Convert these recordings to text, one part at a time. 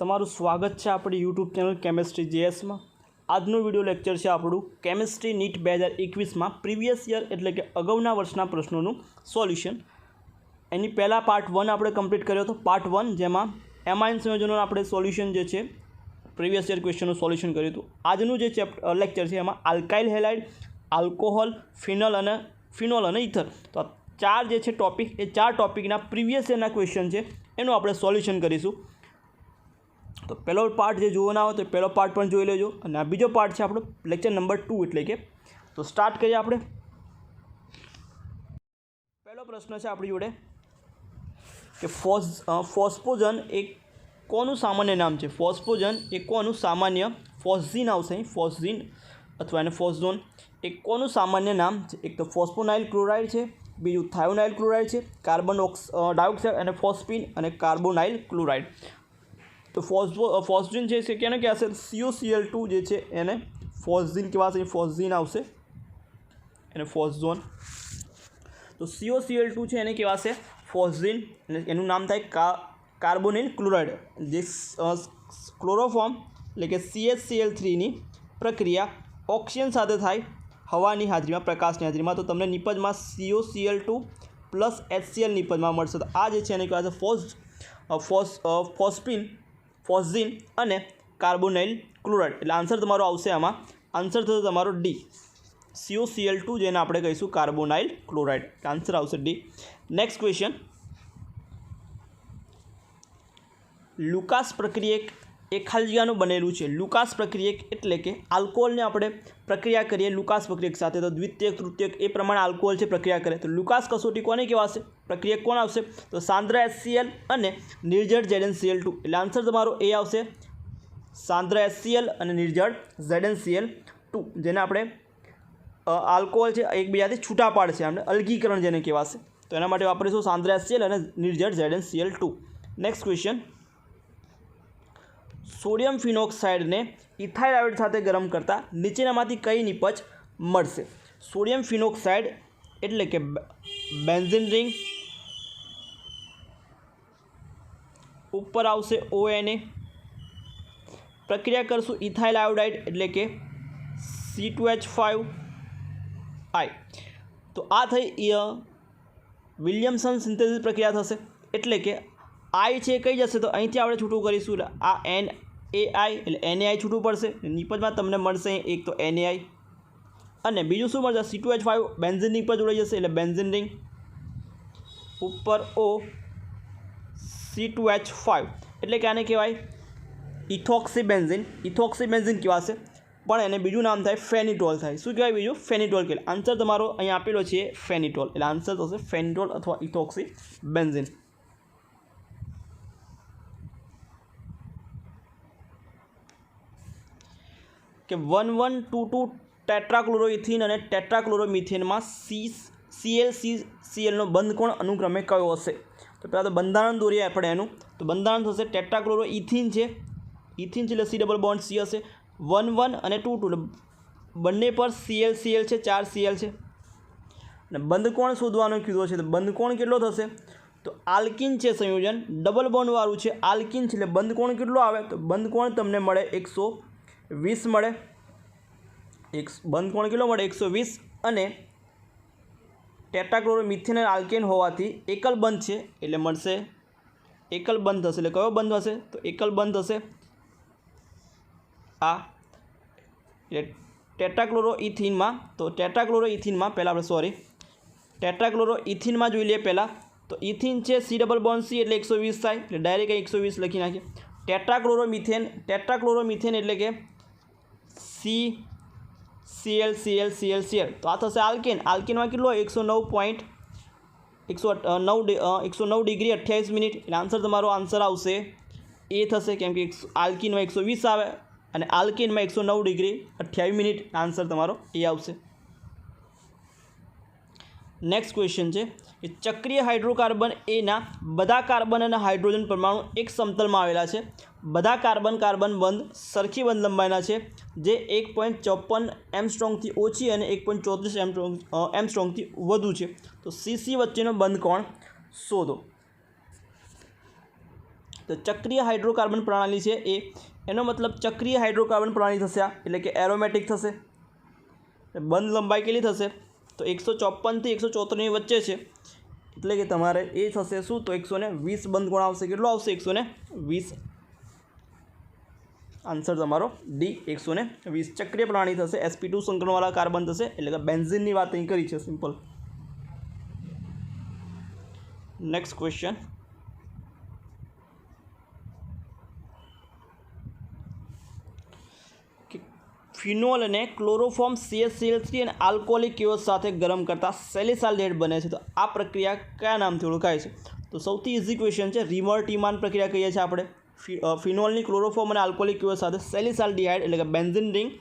તમારું સ્વાગત છે આપણી યુટ્યુબ ચેનલ કેમેસ્ટ્રી જેએસમાં। આજનો વિડિયો લેક્ચર છે આપણું કેમેસ્ટ્રી નીટ 2021માં પ્રીવિયસ યર એટલે કે અગાઉના વર્ષના પ્રશ્નોનું સોલ્યુશન। એની પહેલાં પાર્ટ 1 આપણે કમ્પ્લીટ કર્યો હતો। પાર્ટ 1 જેમાં એમાઇન સંયોજનોનું આપણે સોલ્યુશન જે છે પ્રીવિયસ યર ક્વેશ્ચનનું સોલ્યુશન કર્યું હતું। આજનું જે લેક્ચર છે એમાં આલ્કાઇલ હેલાઇડ, આલ્કોહોલ, ફિનોલ અને ઇથર, તો ચાર જે છે ટોપિક, એ ચાર ટોપિકના પ્રીવિયસ યરના ક્વેશ્ચન છે એનું આપણે સોલ્યુશન કરીશું। તો પહેલો પાર્ટ જે જોવાના હોય તો પહેલો પાર્ટ પણ જોઈ લેજો, અને આ બીજો પાર્ટ છે આપણો લેક્ચર નંબર 2 એટલે કે। તો સ્ટાર્ટ કરીએ આપણે। પહેલો પ્રશ્ન છે આપણી જોડે કે ફોસ્ફોજન એ કોનું સામાન્ય નામ છે? ફોસ્ફોજન એ કોનું સામાન્ય, ફોસ્ઝીન આવશે અહીં, ફોસ્ઝીન અથવા એને ફોસ્ઝોન, એ કોનું સામાન્ય નામ છે? એક તો ફોસ્ફોનાઇલ ક્લોરાઇડ છે, બીજું થાયોનાઇલ ક્લોરાઇડ છે, કાર્બન ડાયોક્સાઇડ અને ફોસ્ફીન અને કાર્બોનાઇલ ક્લોરાઇડ। તો ફોસ્ફીન છે એ કેને કહેવાશે? CuCl2 જે છે એને ફોસ્ઝીન કહેવાશે, ફોસ્ઝીન આવશે એને ફોસ્ઝોન। તો CuCl2 છે એને કહેવાશે ફોસ્ઝીન, અને એનું નામ થાય કાર્બોનિલ ક્લોરાઇડ। જે ક્લોરોફોર્મ એટલે કે CH_Cl3ની પ્રક્રિયા ઓક્સિજન સાથે થાય હવાની હાજરીમાં, પ્રકાશની હાજરીમાં, તો તમને નિપજમાં CuCl2 પ્લસ HCl નિપજમાં મળશે। તો આ જે છે એને કહેવાશે ફોસ્ઝીન અને કાર્બોનાઇલ ક્લોરાઇડ। એટલે આન્સર તમારો આવશે આમાં, આન્સર થશે તમારો ડી, CuCl2 જેને આપણે કહીશું કાર્બોનાઇલ ક્લોરાઇડ, આન્સર આવશે ડી। નેક્સ્ટ ક્વેશ્ચન, લુકાસ પ્રક્રિયક એ ખાલી જગ્યાનું બનેલું છે। લુકાસ પ્રક્રિયક એટલે કે આલ્કોહોલને આપણે પ્રક્રિયા કરીએ લુકાસ પ્રક્રિયક સાથે, તો દ્વિતીયક, તૃતીયક એ પ્રમાણે આલ્કોહોલ છે પ્રક્રિયા કરે, તો લુકાસ કસોટી કોને કહેવાશે? પ્રક્રિયક કોણ આવશે? તો સાંદ્ર HCl અને નિર્જળ ZnCl2, એટલે આન્સર તમારો એ આવશે, સાંદ્ર HCl અને નિર્જળ ZnCl2, જેને આપણે આલ્કોહોલ છે એકબીજાથી છૂટા પાડશે, આપણે અલગીકરણ જેને કહેવાશે, તો એના માટે વાપરીશું સાંદ્ર HCl અને નિર્જળ ZnCl2। નેક્સ્ટ ક્વેશ્ચન, સોડિયમ ફિનોક્સાઇડને ઇથાઇલ આયોડ સાથે ગરમ કરતાં નીચેનામાંથી કઈ નિપજ મળશે? સોડિયમ ફિનોક્સાઇડ એટલે કે બેન્ઝીન રિંગ, ઉપર આવશે ONA, પ્રક્રિયા કરશું ઇથાઇલ આયોડાઇડ એટલે કે C2H5I, તો આ થઈ વિલિયમસન સિન્થેસિસ પ્રક્રિયા થશે, એટલે કે I છે કઈ જશે? તો અહીંથી આપણે છૂટું કરીશું, આ NaI એટલે NaI છૂટું પડશે, નિપજમાં તમને મળશે એક તો NaI, અને બીજું શું મળશે? C2H5 બેન્ઝીન રિંગ પર જોડાઈ જશે, એટલે બેન્ઝીન રિંગ, ઉપર O C2H5, એટલે કે આને કહેવાય ઇથોક્સીબેન્ઝીન, ઇથોક્સીબેન્ઝીન કહેવાશે, પણ એને બીજું નામ થાય ફેનિટોલ થાય। શું કહેવાય બીજું? ફેનિટોલ કહેવાય। આન્સર તમારો અહીં આપેલો છે ફેનિટોલ, એટલે આન્સર થશે ફેનિટોલ અથવા ઇથોક્સીબેન્ઝીન। કે 1,1,2,2 ટેટ્રાક્લોરોઇથીન અને ટેટ્રાક્લોરોમિથેનમાં ClClનો બંધ કોણ અનુક્રમે કયો હશે? તો પહેલાં તો બંધારણ દોરીએ આપણે એનું, તો બંધારણ થશે ટેટ્રાક્લોરોઇથીન છે, ઇથીન છે એટલે C ડબલ બોન્ડ C હશે, 1,1 અને 2,2 બંને પર Cl છે, 4 Cl છે, અને બંધ કોણ શોધવાનું કીધું છે, તો બંધ કોણ કેટલો થશે? તો આલ્કિન છે સંયોજન, ડબલ બોન્ડવાળું છે, આલ્કિન છે, એટલે બંધ કોણ કેટલો આવે? તો બંધ કોણ તમને મળે 120 મળે, બંધ કોણ કેટલો મળે? 120, અને ટેટ્રાક્લોરોમિથેન આલ્કેન હોવાથી એકલ બંધ છે એટલે મળશે એકલ બંધ થશે, એટલે કયો બંધ હશે? તો એકલ બંધ થશે આ, એટલે ટેટ્રાક્લોરોઇથીનમાં, તો ટેટ્રાક્લોરોઇથીનમાં પહેલાં આપણે ટેટ્રાક્લોરોઇથીનમાં જોઈ લઈએ પહેલાં, તો ઇથીન છે C ડબલ બોન્ડ C એટલે 120 થાય, એટલે ડાયરેક્ટ 120 લખી નાખીએ। ટેટ્રાક્લોરોમિથેન એટલે કે CCl તો આ થશે આલ્કેન, આલ્કેનમાં કેટલો હોય? 109 ડિગ્રી 28 મિનિટ, એટલે આન્સર તમારો આન્સર આવશે એ થશે, કેમ કે આલ્કિનમાં 120 આવે અને આલ્કેનમાં 109 ડિગ્રી 28 મિનિટ, આન્સર તમારો એ આવશે। નેક્સ્ટ ક્વેશ્ચન છે કે ચક્રીય હાઇડ્રોકાર્બન એના બધા કાર્બન અને હાઇડ્રોજન પરમાણુ એક સમતલમાં આવેલા છે, બધા કાર્બન બંધ સરખી બંધ લંબાઈના છે, જે 1.54 એમસ્ટ્રોંગથી ઓછી અને 1.34 એમસ્ટ્રોંગથી વધુ છે, તો CC વચ્ચેનો બંધ કોણ શોધો। तो चक्रीय हाइड्रोकार्बन प्रणाली है ए एनो मतलब चक्रीय हाइड्रोकार्बन प्रणाली थशे आ एटले के एरोमेटिक थशे। बंध लंबाई केटली थशे तो 154 થી 174 ની વચ્ચે છે એટલે કે તમારે એ થશે શું તો 120 બંધ કોણ આવશે કેટલો આવશે 120। आंसर तमारो डी 120 चक्रीय प्रणाली थशे। sp2 संकरणवाळा कार्बन थशे એટલે કે બેન્ઝીનની વાત અહીં કરી છે સિમ્पल। नेक्स्ट क्वेश्चन फिनोल ने क्लोरोफॉर्म CH3 અને આલ્કોહોલિક કેઓસ સાથે ગરમ કરતા સેલિસાલ્ડિહાઇડ બને છે। તો આ પ્રક્રિયા કયા નામથી ઓળખાય છે તો સૌથી ઇઝી ક્વેશ્ચન છે રિમર-ટીમાન પ્રક્રિયા કહીએ છીએ આપણે। ફિનોલની ક્લોરોફોર્મ અને આલ્કોહોલિક કેઓસ સાથે સેલિસાલ્ડિહાઇડ એટલે કે બેન્ઝીન રિંગ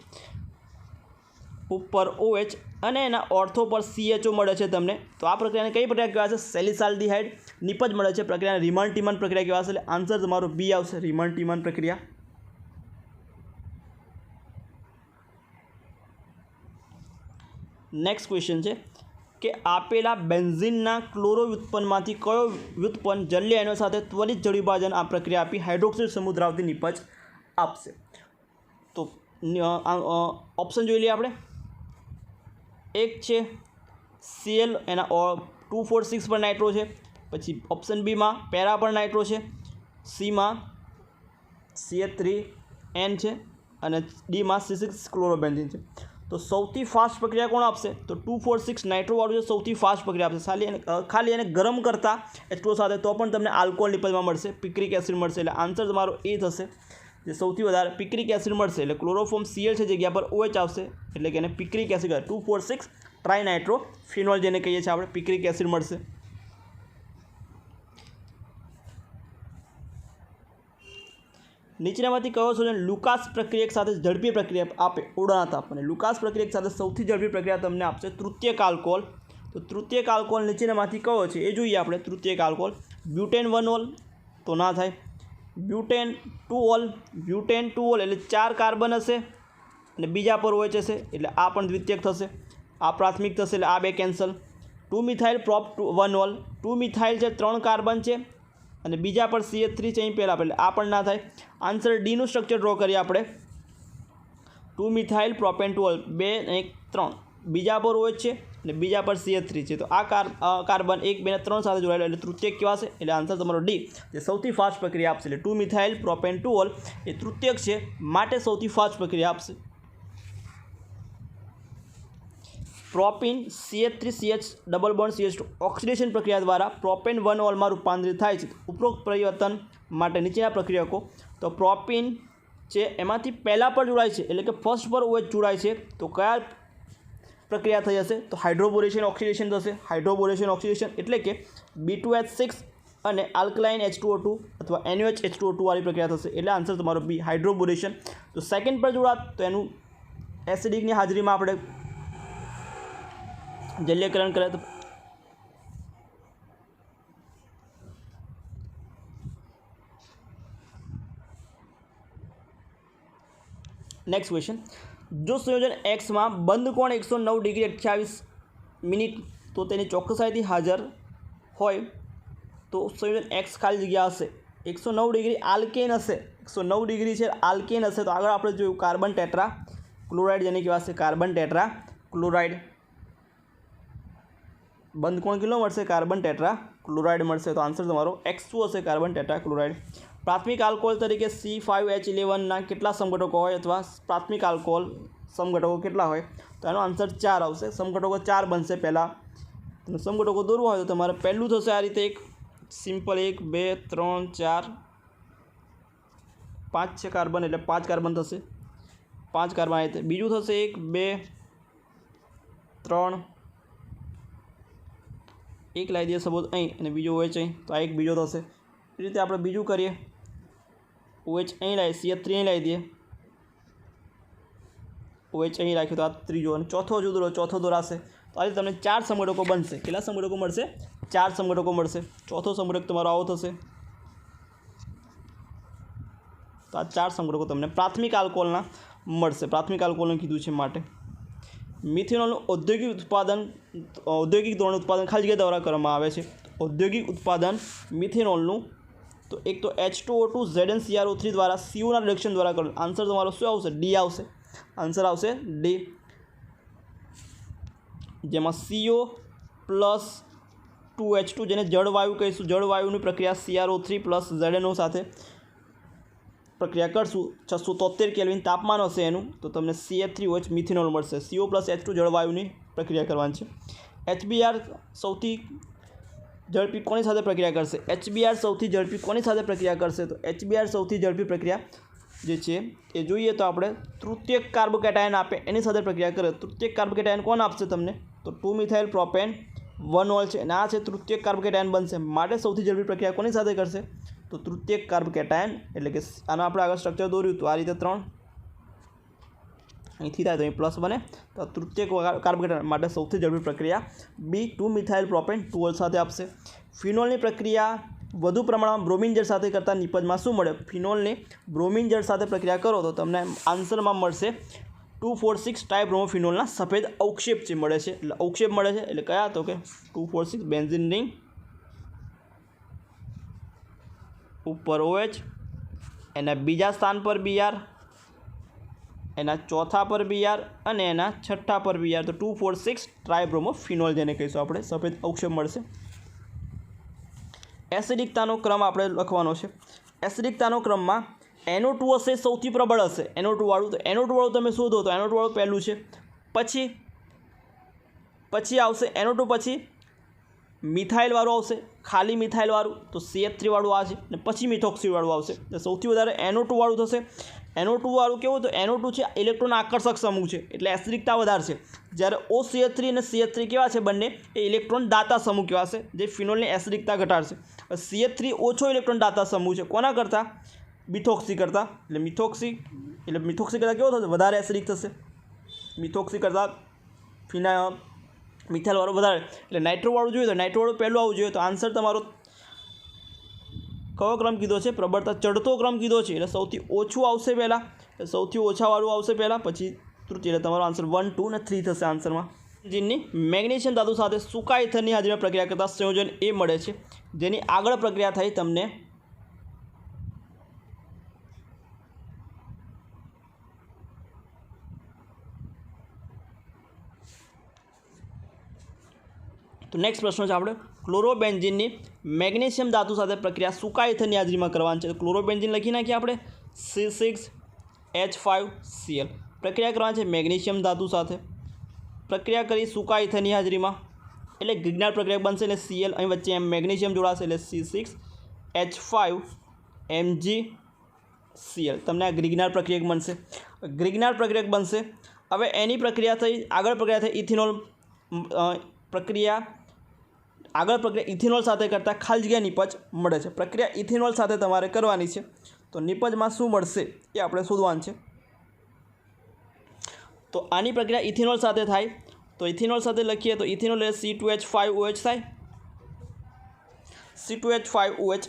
ઉપર OH અને એના ઓર્થો પર CHO મળે છે તમને। તો આ પ્રક્રિયાને કઈ પ્રક્રિયા કહેવાય છે સેલિસાલ્ડિહાઇડ નિપજ મળે છે પ્રક્રિયાને રિમર-ટીમાન પ્રક્રિયા કહેવાય છે। એટલે આન્સર તમારો બી આવશે રિમર-ટીમાન પ્રક્રિયા। नेक्स्ट क्वेश्चन है कि आपेला बेन्जीनना क्लोरो व्युत्पन्नमांथी कयो व्युत्पन्न जलीय आयनो साथे त्वरित जड़विभाजन आ प्रक्रिया आपी हाइड्रोक्सिल समूह धरावती निपज आपसे। तो ऑप्शन जोई लीए आपणे। एक है Cl एना 246 पर नाइट्रो है, पछी ऑप्शन बी में पेरा पर नाइट्रो है, सी में CH3N है और डी में C6 क्लोरोबेन्जीन है। तो सौथी फास्ट प्रक्रिया कोण आपसे तो 246 नाइट्रो वाळुं सौथी फास्ट प्रक्रिया आपसे। खाली एने गरम करता H2O साथे तो पण तमने आल्कोहोल निपजमां मळशे पिक्रिक एसिड मळशे। એટલે आंसर તમારો ए થશે જે સૌથી વધારે पिक्रिक एसिड મળશે। એટલે ક્લોરોફોર્મ Cl છે જગ્યા પર OH આવશે એટલે કે એને पिक्रिक एसिड 246 ટ્રાઇનાઇટ્રો ફિનોલ જેને કહીએ છીએ આપણે पिक्रिक एसिड મળશે। નીચેનામાંથી કયો સંયોજન લુકાસ પ્રક્રિયા સાથે ઝડપી પ્રક્રિયા આપે ઉડાનાથ આપણને લુકાસ પ્રક્રિયા સાથે સૌથી ઝડપી પ્રક્રિયા તમને આપશે તૃતીયક આલ્કોહોલ। તો તૃતીયક આલ્કોહોલ નીચેનામાંથી કયો છે એ જોઈએ આપણે। તૃતીયક આલ્કોહોલ બ્યુટેન 1 તો ના થાય, બ્યુટેન 2 એટલે 4 કાર્બન હશે અને બીજા પર OH હશે એટલે આ પણ દ્વિતીયક થશે, આ પ્રાથમિક થશે એટલે આ બે કેન્સલ। 2 મિથાઇલ પ્રોપ 1 2 મિથાઇલ છે 3 કાર્બન છે અને બીજા પર CH3 છે અહીં પહેલાં એટલે આ પણ ના થાય। આન્સર ડીનું સ્ટ્રક્ચર ડ્રો કરીએ આપણે। 2 મિથાઇલ પ્રોપેન 2 2 1 3 બીજા પર OH છે અને બીજા પર CH3 છે। તો આ કાર્બન 1 2 અને 3 સાથે જોડાયેલો એટલે તૃતીયક કહેવાશે। એટલે આન્સર તમારો ડી જે સૌથી ફાસ્ટ પ્રક્રિયા આપશે। એટલે 2 મિથાઇલ પ્રોપેન 2 એ તૃતીયક છે માટે સૌથી ફાસ્ટ પ્રક્રિયા આપશે। Propene CH3CH double bond CH2 oxidation प्रक्रिया द्वारा प्रोपेन 1 में रूपांतरित थाय छे। उपरोक्त परिवर्तन माटे नीचेना प्रक्रियको तो प्रोपीन है एमांथी पहला पर जोड़ाय छे एटले के फर्स्ट पर OH जोड़ाय छे तो क्या प्रक्रिया थई हशे तो हाइड्रोबोरेशन ऑक्सीडेशन थशे। हाइड्रोबोरेशन ऑक्सीडेशन एटले के B2H6 અને આલ્કલાઇન H2O2 अथवा NaOH H2O2 वाली प्रक्रिया थशे એટલે आंसर तमारो बी हाइड्रोबोरेशन। तो सेकंड पर जोड़ा तो एनु एसिडिकनी हाजरीमां आपणे जलीयकरण करे। तो नेक्स्ट क्वेश्चन जो संयोजन एक्स में बंद कोण 109 डिग्री 28 मिनिट तो तेनी चौकसाईथी हाजर होय तो संयोजन एक्स खाली जग्या हशे 109 डिग्री आल्केन हशे 109 डिग्री है आल्केन हशे। तो आगळ आपणे जोयुं कार्बन टेट्रा क्लोराइड जेने कहेवाय कार्बन टेट्रा क्लोराइड बंद कोण किलो मळशे कार्बन टेट्रा क्लोराइड मळशे। तो आंसर तमारो X2 हशे कार्बन टेट्रा क्लोराइड। प्राथमिक आल्कोहोल तरीके C5H11 ना केटला समघटको होय अथवा प्राथमिक आल्कोहोल समघटको केटला होय तो एनो आंसर 4 आवशे। समघटको 4 बनशे। पहला तमे समघटको दोरवा होय तो तमारे पहलुं थशे आ रीते एक सिम्पल 1 2 3 4 5 छे कार्बन एटले 5 कार्बन थशे 5 कार्बन आ रीते। बीजुं थशे 1 2 3 एक लाई दिए सपोज अहीं अने बीजो OH अहीं तो आ एक बीजो थशे। ए रीते आपणे बीजुं करीए OH अहीं लावी CH3 अहीं लावी दीए OH अहीं राख्यो तो आ त्रीजो अने चौथो दोराशे। तो आ रीते तमने 4 समघटको बनशे। केटला समघटको मळशे 4 समघटको मळशे। चौथो समघटक तमारो आवो थशे। तो आ 4 समघटको तमने प्राथमिक आल्कोहोलना मळशे। प्राथमिक आल्कोहोलने कीधुं छे माटे मिथेनॉल औद्योगिक धोरणे उत्पादन खाली जग्या द्वारा करवामां आवे छे। औद्योगिक उत्पादन मिथेनॉलनुं તો એક તો H2O2 ZnCrO3 દ્વારા CO ના રિડક્શન દ્વારા કરો. આન્સર તમારો શું આવશે? ડી આવશે. આન્સર આવશે ડી, જેમાં CO પ્લસ 2H2 જેને જળવાયુ કહીશું, જળવાયુની પ્રક્રિયા CrO3 પ્લસ ZnO સાથે પ્રક્રિયા કરશું. 673 કેલ્વિન તાપમાન હશે એનું, તો તમને CH3OH મિથેનોલ મળશે. CO પ્લસ H2 જળવાયુની પ્રક્રિયા કરવાની છે. HBr સૌથી ઝડપી કોની સાથે પ્રક્રિયા કરશે? HBr સૌથી ઝડપી કોની સાથે પ્રક્રિયા કરશે? તો HBr સૌથી ઝડપી પ્રક્રિયા જે છે એ જોઈએ તો આપણે તૃતીયક કાર્બોકેટાયન આપે એની સાથે પ્રક્રિયા કરે. તૃતીયક કાર્બોકેટાયન કોણ આપશે તમને? તો 2મિથાઇલ પ્રોપેન 1 છે, અને આ છે તૃતીયક કાર્બોકેટાયન બનશે. માટે સૌથી ઝડપી પ્રક્રિયા કોની સાથે કરશે? તો તૃતીયક કાર્બોકેટાયન, એટલે કે આનો આપણે આગળ સ્ટ્રક્ચર દોર્યું તો આ રીતે 3 અહીંથી થાય તો અહીં પ્લસ બને, તો તૃતીયક કાર્બોકેટાયન માટે સૌથી ઝડપી પ્રક્રિયા બી 2મિથાઇલ પ્રોપેન 2 સાથે આપશે. ફિનોલની પ્રક્રિયા વધુ પ્રમાણમાં બ્રોમિન જળ સાથે કરતાં નિપજમાં શું મળે? ફિનોલની બ્રોમિન જળ સાથે પ્રક્રિયા કરો તો તમને આન્સરમાં મળશે 2,4,6 ટાઇબ્રોમોફિનોલના સફેદ અવક્ષેપ જે મળે છે, એટલે અવક્ષેપ મળે છે. એટલે કયા? તો કે 2,4,6 બેન્ઝિન રિંગ ઉપર OH, એના બીજા સ્થાન પર Br, એના ચોથા પર Br અને એના છઠ્ઠા પર Br. તો 2,4,6 ટ્રાઇબ્રોમોફિનોલ જેને કહીશું આપણે, સફેદ અવક્ષેપ મળશે. એસિડિકતાનો ક્રમ આપણે લખવાનો છે. એસિડિકતાનો ક્રમમાં NO2 હશે સૌથી પ્રબળ હશે, NO2 વાળું. તો NO2 વાળું તમે શોધો તો NO2 વાળું પહેલું છે, પછી આવશે NO2, પછી મિથાઇલ વાળું આવશે, ખાલી મિથાઇલ વાળું, તો CH3 વાળું આ છે, અને પછી મિથોક્સી વાળું આવશે. તો સૌથી વધારે NO2 વાળું થશે. NO2 વાળું કેવું? તો NO2 છે ઇલેક્ટ્રોન આકર્ષક સમૂહ છે, એટલે એસિડિકતા વધારે છે. જ્યારે OCH3 અને CH3 કેવા છે? બંને એ ઇલેક્ટ્રોન દાતા સમૂહ કહેવાશે, જે ફિનોલની એસિડિકતા ઘટાડશે. CH3 ઓછો ઇલેક્ટ્રોન દાતા સમૂહ છે, કોના કરતાં? મિથોક્સી કરતાં. એટલે મિથોક્સી કરતાં કેવો થશે? વધારે એસિડિક થશે. મિથોક્સી કરતાં મિથાઇલ વાળું વધારે. એટલે નાઇટ્રો વાળું જોઈએ તો નાઇટ્રો વાળું પહેલું આવવું જોઈએ. તો આન્સર તમારો કયો ક્રમ કીધો છે? પ્રબળતા ચડતો ક્રમ કીધો છે, એટલે સૌથી ઓછું આવશે પહેલાં, સૌથી ઓછાવાળું આવશે પહેલાં, પછી તૃતીય. એટલે તમારો આન્સર 1, 2 અને 3 થશે આન્સરમાં. જેની મેગ્નેશિયમ ધાતુ સાથે સૂકા ઇથરની હાજરીમાં પ્રક્રિયા કરતાં સંયોજન એ મળે છે, જેની આગળ પ્રક્રિયા થઈ તમને તો નેક્સ્ટ પ્રશ્ન છે આપણે ક્લોરોબેન્ઝિનની મેગ્નેશિયમ ધાતુ સાથે પ્રક્રિયા સૂકા ઇથરની હાજરીમાં કરવાની છે. ક્લોરોબેન્ઝિન લખી નાખીએ આપણે, C6H5Cl. પ્રક્રિયા કરવાની છે મેગ્નેશિયમ ધાતુ સાથે, પ્રક્રિયા કરી સૂકા ઇથરની હાજરીમાં, એટલે ગ્રિગ્નાર્ડ પ્રક્રિયા બનશે. એટલે Cl અહીં વચ્ચે એમ મેગ્નેશિયમ જોડાશે, એટલે C6H5MgCl. તમને આ ગ્રિગ્નાર્ડ પ્રક્રિયક બનશે. ગ્રિગ્નાર્ડ પ્રક્રિયક બનશે. હવે એની પ્રક્રિયા થઈ, આગળ પ્રક્રિયા થઈ ઇથેનોલ પ્રક્રિયા, આગળ પ્રક્રિયા ઇથેનોલ સાથે કરતાં ખાલી જગ્યા નિપજ મળે છે. પ્રક્રિયા ઇથેનોલ સાથે તમારે કરવાની છે, તો નિપજમાં શું મળશે એ આપણે શોધવાનું છે. તો આની પ્રક્રિયા ઇથેનોલ સાથે થાય, તો ઇથેનોલ સાથે લખીએ તો ઇથેનોલ એટલે C2H5OH થાય, C2H5OH.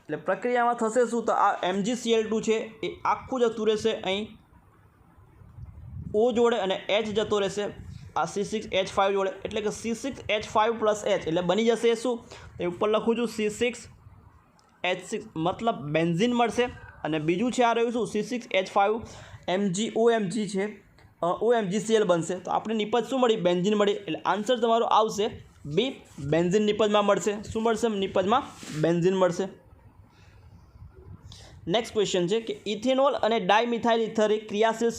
એટલે પ્રક્રિયામાં થશે શું? તો આ MgCl2 છે એ આખું જતું રહેશે અહીં O જોડે, અને H જતો રહેશે આ C6H5 જોડે, એટલે કે C6H5 પ્લસ H, એટલે બની જશે શું? એ ઉપર લખું છું C6H6, મતલબ બેન્ઝિન મળશે. અને બીજું છે આ રહ્યું શું? C6H5MgOMg છે, OMgCl બનશે. તો આપણે નિપજ શું મળી? બેન્ઝિન મળી. એટલે આન્સર તમારો આવશે બી, બેન્ઝિન નિપજમાં મળશે. શું મળશે? નિપજમાં બેન્ઝિન મળશે. નેક્સ્ટ ક્વેશ્ચન છે કે ઇથેનોલ અને ડાયમિથાઇલ ઇથર એ ક્રિયાશીલ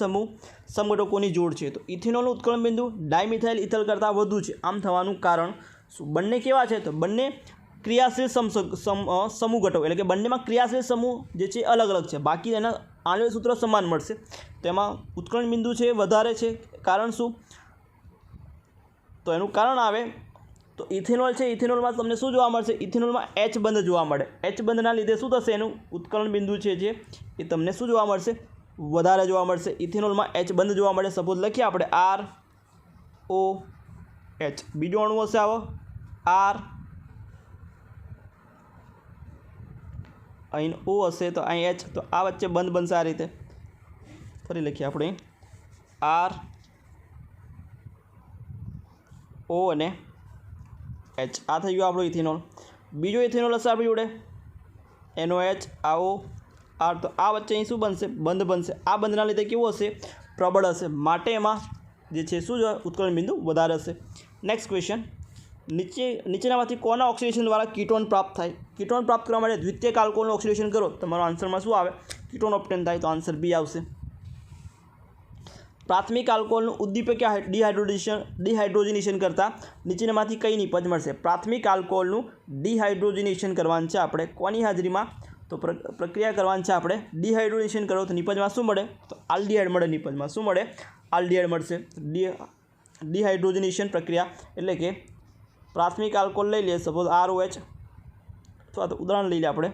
સમઘટકોની જોડ છે. તો ઇથેનોલનું ઉત્કલન બિંદુ ડાયમિથાઇલ ઇથર કરતાં વધુ છે. આમ થવાનું કારણ શું? બંને કેવા છે? તો બંને ક્રિયાશીલ સમૂહ ઘટકો, એટલે કે બંનેમાં ક્રિયાશીલ સમૂહ જે છે અલગ અલગ છે, બાકી એના આણ્વિક સૂત્ર સમાન મળશે. તેમાં ઉત્કલન બિંદુ છે વધારે છે. કારણ શું? તો એનું કારણ આવે તો ઇથેનોલ છે, ઇથેનોલમાં તમને શું જોવા મળશે? ઇથેનોલમાં H બંધ જોવા મળે. H બંધના લીધે શું થશે? એનું ઉત્કલન બિંદુ છે જે એ તમને શું જોવા મળશે? વધારે જોવા મળશે. ઇથેનોલમાં H બંધ જોવા મળે. સપોઝ લખીએ આપણે ROH. બીજો અણુ હશે આવો R, અહીં O હશે તો અહીં H, તો આ વચ્ચે બંધ બનશે આ રીતે. ફરી લખીએ આપણે RO અને H. આ થઈ ગયું આપણું ઇથેનોલ. બીજો ઇથેનોલ હશે આપણી જોડે NOH AO R, તો આ વચ્ચે અહીં શું બનશે? બંધ બનશે. આ બંધના લીધે કેવું હશે? પ્રબળ હશે. માટે એમાં જે છે શું ઉત્કલન બિંદુ વધારે હશે. નેક્સ્ટ ક્વેશ્ચન, નીચેનામાંથી કોના ઓક્સિડેશન દ્વારા કીટોન પ્રાપ્ત થાય? કીટોન પ્રાપ્ત કરવા માટે દ્વિતીયક આલ્કોહોલનું ઓક્સિડેશન કરો, તમારો આન્સરમાં શું આવે? કીટોન ઓપ્ટેન થાય, તો આન્સર બી આવશે. પ્રાથમિક આલ્કોહોલનું ઉદ્દીપક ડિહાઇડ્રોજનેશન કરતાં નીચેનામાંથી કઈ નિપજ મળશે? પ્રાથમિક આલ્કોહોલનું ડિહાઇડ્રોજનેશન કરવાનું છે આપણે કોની હાજરીમાં? તો પ્રક્રિયા કરવાની છે આપણે. ડિહાઇડ્રોજનેશન કરો તો નિપજમાં શું મળે? તો આલ્ડીહાઇડ મળે. નિપજમાં શું મળે? આલ્ડીહાઇડ મળશે. ડિહાઇડ્રોજનેશન પ્રક્રિયા એટલે કે પ્રાથમિક આલ્કોહોલ લઈ લઈએ, સપોઝ ROH, અથવા તો ઉદાહરણ લઈ લઈએ આપણે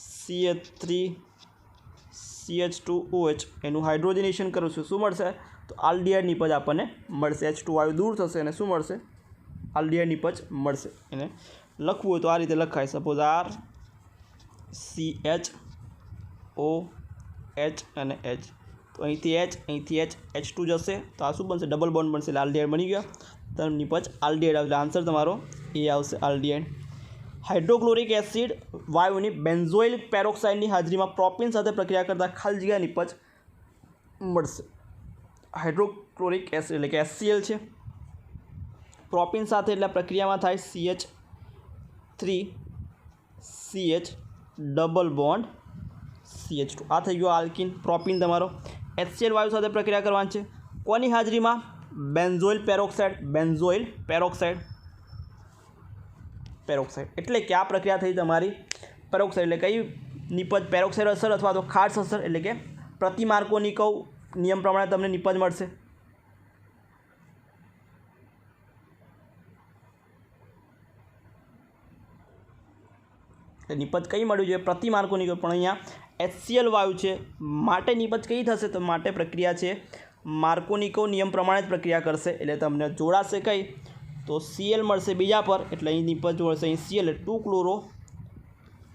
CH3CH2OH, એનું હાઇડ્રોજનેશન કરું છું, શું મળશે? તો આલ્ડીહાઇડ નિપજ આપણને મળશે. H2 વાયુ દૂર થશે અને શું મળશે? આલ્ડીહાઇડ નિપજ મળશે. એને લખવું હોય તો આ રીતે લખાય, સપોઝ RCHOH અને H, તો અહીંથી H H2 જશે તો આ શું બનશે? ડબલ બોન્ડ બનશે, એટલે આલ્ડીહાઇડ બની ગયા. તો નિપજ આલ્ડીહાઇડ આવશે. આન્સર તમારો એ આવશે, આલ્ડીહાઇડ. હાઇડ્રોક્લોરિક એસિડ વાયુની બેન્ઝોઇલ પેરોક્સાઇડની હાજરીમાં પ્રોપીન સાથે પ્રક્રિયા કરતાં ખાલી જગ્યા નિપજ મળશે. હાઇડ્રોક્લોરિક એસિડ એટલે કે HCl છે, પ્રોપીન સાથે એટલે પ્રક્રિયામાં થાય CH3CH ડબલ બોન્ડ CH2. આ થઈ ગયો આલ્કિન. પ્રોપીન તમારો HCl વાયુ સાથે પ્રક્રિયા કરવાની છે કોની હાજરીમાં? બેન્ઝોઇલ પેરોક્સાઇડ એટલે કે આ પ્રક્રિયા થઈ તમારી પેરોક્સાઇડ. એટલે કઈ નિપજ? પેરોક્સાઇડ અસર અથવા તો ખાસ અસર, એટલે કે પ્રતિ માર્કોનિકોવ નિયમ પ્રમાણે તમને નિપજ મળશે. નિપજ કઈ મળ્યું છે? પ્રતિ માર્કોનિકોવ. પણ અહીંયા HCl વાયુ છે માટે નિપજ કઈ થશે? તો માટે પ્રક્રિયા છે માર્કોનિકોવ નિયમ પ્રમાણે જ પ્રક્રિયા કરશે, એટલે તમને જોડાશે કઈ? તો Cl મળશે બીજા પર, એટલે અહીં નિપજ મળશે. અહીં Cl 2 ક્લોરો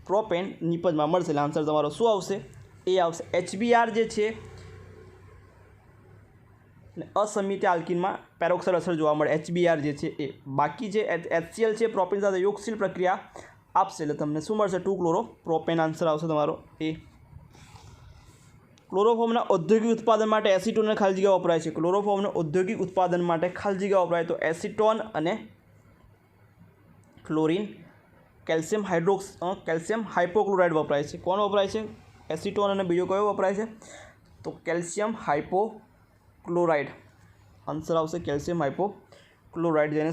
પ્રોપેન નિપજમાં મળશે. એટલે આન્સર તમારો શું આવશે? એ આવશે. HBr જે છે અસમિત આલ્કિનમાં પેરોક્સાઇડ અસર જોવા મળે, HBr જે છે એ. બાકી જે HCl છે પ્રોપેન સાથે યોગશીલ પ્રક્રિયા આપશે, એટલે તમને શું મળશે? 2 ક્લોરો પ્રોપેન. આન્સર આવશે તમારો એ. ક્લોરોફોર્મના ઔદ્યોગિક ઉત્પાદન માટે એસિટોન અને ખાલી જગ્યા વપરાય છે. ક્લોરોફોર્મના ઔદ્યોગિક ઉત્પાદન માટે ખાલી જગ્યા વપરાય તો એસિટોન અને ક્લોરીન. કેલ્શિયમ હાઇપોક્લોરાઇડ વપરાય છે. કોણ વપરાય છે? એસિટોન અને બીજો કયો વપરાય છે? તો કેલ્શિયમ હાઇપોક્લોરાઇડ. આન્સર આવશે કેલ્શિયમ હાઇપોક્લોરાઇડ. જેને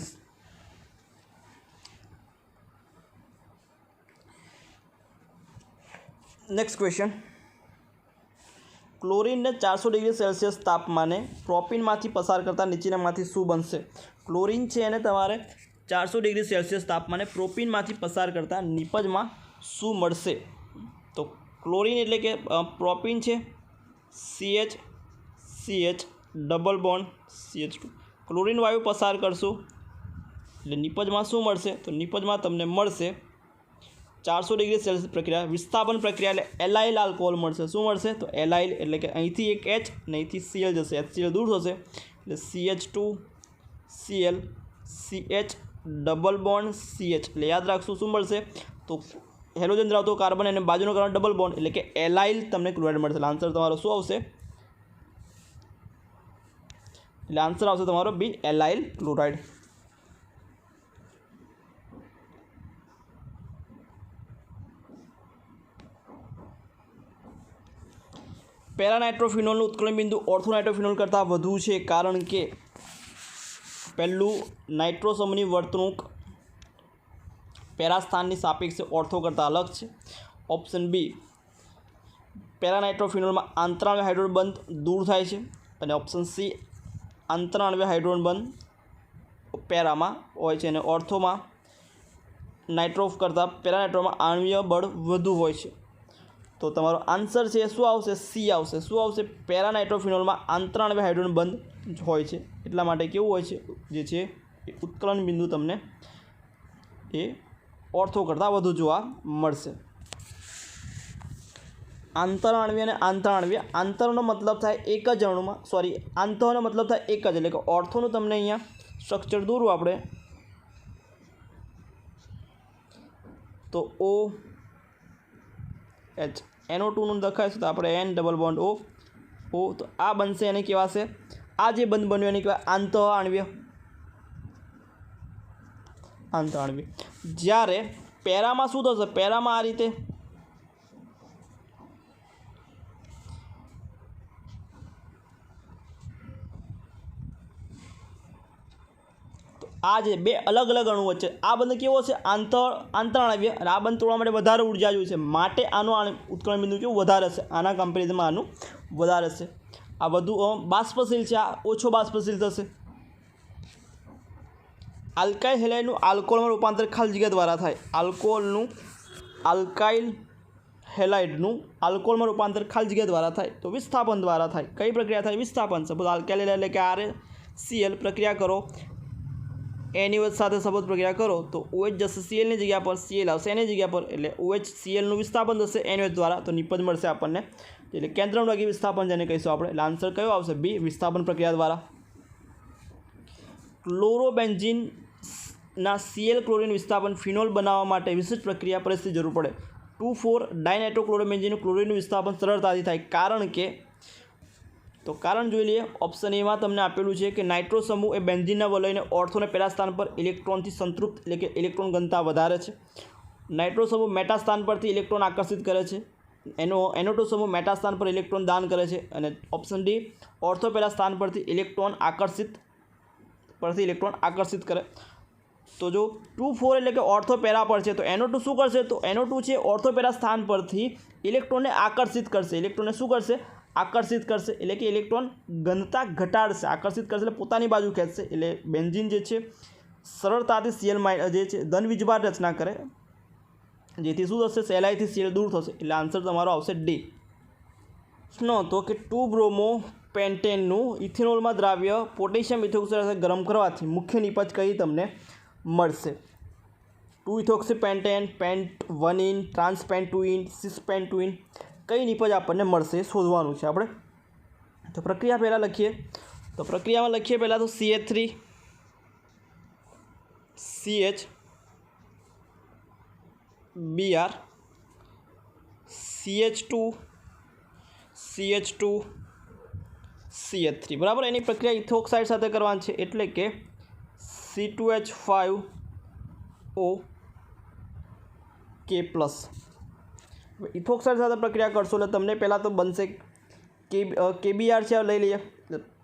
નેક્સ્ટ ક્વેશ્ચન, ક્લોરીનને 400 ડિગ્રી સેલ્સિયસ તાપમાને પ્રોપીનમાંથી પસાર કરતાં નીચેનામાંથી શું બનશે? ક્લોરીન છે એને તમારે 400 ડિગ્રી સેલ્સિયસ તાપમાને પ્રોપીનમાંથી પસાર કરતાં નિપજમાં શું મળશે? તો ક્લોરીન એટલે કે પ્રોપીન છે CH double bond CH2. Chlorine વાયુ પસાર કરશું એટલે નિપજમાં શું મળશે? તો નિપજમાં તમને મળશે 400 ડિગ્રી સેલ્સિયસ પ્રક્રિયા વિસ્થાપન પ્રક્રિયા એટલે એલાઇલ આલ્કોહોલ મળશે. શું મળશે? તો એલાઇલ એટલે કે અહીંથી એક H અને અહીંથી Cl જશે, HCl દૂર થશે એટલે CH2Cl CH double bond CH. એટલે યાદ રાખશું શું મળશે? તો હેલોજન ધરાવતો કાર્બન અને બાજુનો કાર્બન ડબલ બોન્ડ એટલે કે એલાઇલ તમને ક્લોરાઇડ મળશે. આન્સર તમારો શું આવશે? એટલે આન્સર આવશે તમારો બી, એલાઇલ ક્લોરાઇડ. પેરાનાઇટ્રોફિનોલનું ઉત્કલન બિંદુ ઓર્થોનાઇટ્રોફિનોલ કરતાં વધુ છે કારણ કે પહેલું, નાઇટ્રોસમની વર્તણૂક પેરાસ્થાનની સાપેક્ષે ઓર્થો કરતાં અલગ છે. ઓપ્શન બી, પેરાનાઇટ્રોફિનોલમાં આંતરાણ્વીય હાઇડ્રોજન બંધ દૂર થાય છે. અને ઓપ્શન સી, આંતરાણ્વીય હાઇડ્રોજન બંધ પેરામાં હોય છે અને ઓર્થોમાં નાઇટ્રોફ કરતાં પેરાનાઇટ્રોમાં આણ્વીય બળ વધુ હોય છે. તો તમારો આન્સર છે શું આવશે? સી આવશે. શું આવશે? પેરાનાઇટ્રોફિનોલમાં આંતરાણ્વીય હાઇડ્રોજન બંધ હોય છે, એટલા માટે કેવું હોય છે જે છે એ ઉત્કલન બિંદુ તમને એ ઓર્થો કરતાં વધુ જોવા મળશે. આંતરાણ્વીય અને આંતરાણ્વીય, આંતરનો મતલબ થાય એક જ અણુમાં, આંતરનો મતલબ થાય એક જ, એટલે કે ઓર્થોનું તમને અહીંયા સ્ટ્રક્ચર દોરું આપણે તો O એચ NO2નું લખાઈશું તો આપણે N double bond O O તો આ બનશે એને કહેવાશે આ જે બંધ બન્યું એને કહેવાય આંતઃઆણ્વીય આંતઃઆણ્વીય જ્યારે પેરામાં શું થશે પેરામાં આ રીતે આ જે બે અલગ અલગ અણુ વચ્ચે આ બંધ કેવો છે આંતરઆણ્વીય અને આ બંધ તોડવા માટે વધારે ઉર્જા જોઈએ છે માટે આનું ઉત્કલન બિંદુ કેવું વધારે છે આના કમ્પેરિઝનમાં આનું વધારે છે આ બધું બાષ્પશીલ છે આ ઓછો બાષ્પશીલ થશે આલ્કાઇલ હેલાઇડનું આલ્કોહોલમાં રૂપાંતર ખાલી જગ્યા દ્વારા થાય આલ્કાઇલ હેલાઇડનું આલ્કોહોલમાં રૂપાંતર ખાલી જગ્યા દ્વારા થાય તો વિસ્થાપન દ્વારા થાય કઈ પ્રક્રિયા થાય વિસ્થાપન સપોઝ આલ્કાઇલ હેલાઇડ એટલે કે RaCl પ્રક્રિયા કરો NaOH સાથે સપોઝ પ્રક્રિયા કરો તો OH જશે Clની જગ્યા પર Cl આવશે એની જગ્યા પર એટલે OH Clનું વિસ્થાપન થશે NaOH દ્વારા તો નિપજ મળશે આપણને એટલે કેન્દ્રમુખી વિસ્થાપન જેને કહીશું આપણે એટલે આન્સર કયો આવશે બી વિસ્થાપન પ્રક્રિયા દ્વારા ક્લોરોબેન્ઝીનના Cl ક્લોરીન વિસ્થાપન ફિનોલ બનાવવા માટે વિશિષ્ટ પ્રક્રિયા પરિસ્થિતિ જરૂર પડે 2,4-ડાયનાઇટ્રોક્લોરોબેન્ઝીનનું ક્લોરીનનું વિસ્થાપન સરળતાથી થાય કારણ કે તો કારણ જોઈ લઈએ ઓપ્શન એમાં તમને આપેલું છે કે નાઇટ્રો સમૂહ એ બેન્ઝીનના વલયને ઓર્થોને પહેલા સ્થાન પર ઇલેક્ટ્રોનથી સંતૃપ્ત એટલે કે ઇલેક્ટ્રોન ઘનતા વધારે છે નાઇટ્રો સમૂહ મેટા સ્થાન પરથી ઇલેક્ટ્રોન આકર્ષિત કરે છે NO2 સમૂહ મેટા સ્થાન પર ઇલેક્ટ્રોન દાન કરે છે અને ઓપ્શન ડી ઓર્થો પહેલા સ્થાન પરથી ઇલેક્ટ્રોન આકર્ષિત કરે તો જો 2,4 એટલે કે ઓર્થો પેરા પર છે તો NO2 શું કરશે તો NO2 છે ઓર્થો પેરા સ્થાન પરથી ઇલેક્ટ્રોનને આકર્ષિત કરશે ઇલેક્ટ્રોનને શું કરશે આકર્ષિત કરશે એટલે કે ઇલેક્ટ્રોન ઘનતા ઘટાડશે આકર્ષિત કરશે એટલે પોતાની બાજુ ખેંચશે એટલે બેન્ઝીન જે છે સરળતાથી Cl જે છે ધન વીજભાર રચના કરે જેથી શું થશે સહેલાઈથી Cl દૂર થશે એટલે આન્સર તમારો આવશે ડી નો તો કે 2-બ્રોમોપેન્ટેનનું ઇથેનોલમાં દ્રાવ્ય પોટેશિયમ ઇથોક્સાઇડ સાથે ગરમ કરવાથી મુખ્ય નિપજ કઈ તમને મળશે 2-ઇથોક્સીપેન્ટેન પેન્ટ 1-ઇન ટ્રાન્સપેન્ટ 2-ઇન સિસપેન્ટ 2-ઇન કઈ નિપજ આપણને મળશે શોધવાનું છે આપણે તો પ્રક્રિયા પહેલાં લખીએ તો પ્રક્રિયામાં લખીએ પહેલાં તો CH3 CH Br CH2 CH2 CH3 બરાબર એની પ્રક્રિયા ઇથોક્સાઇડ સાથે કરવાની છે એટલે કે C2H5O K+ ઇથોક્સાઇડ સાથે પ્રક્રિયા કરશો એટલે તમને પહેલાં તો બનશે KBr છે લઈ લઈએ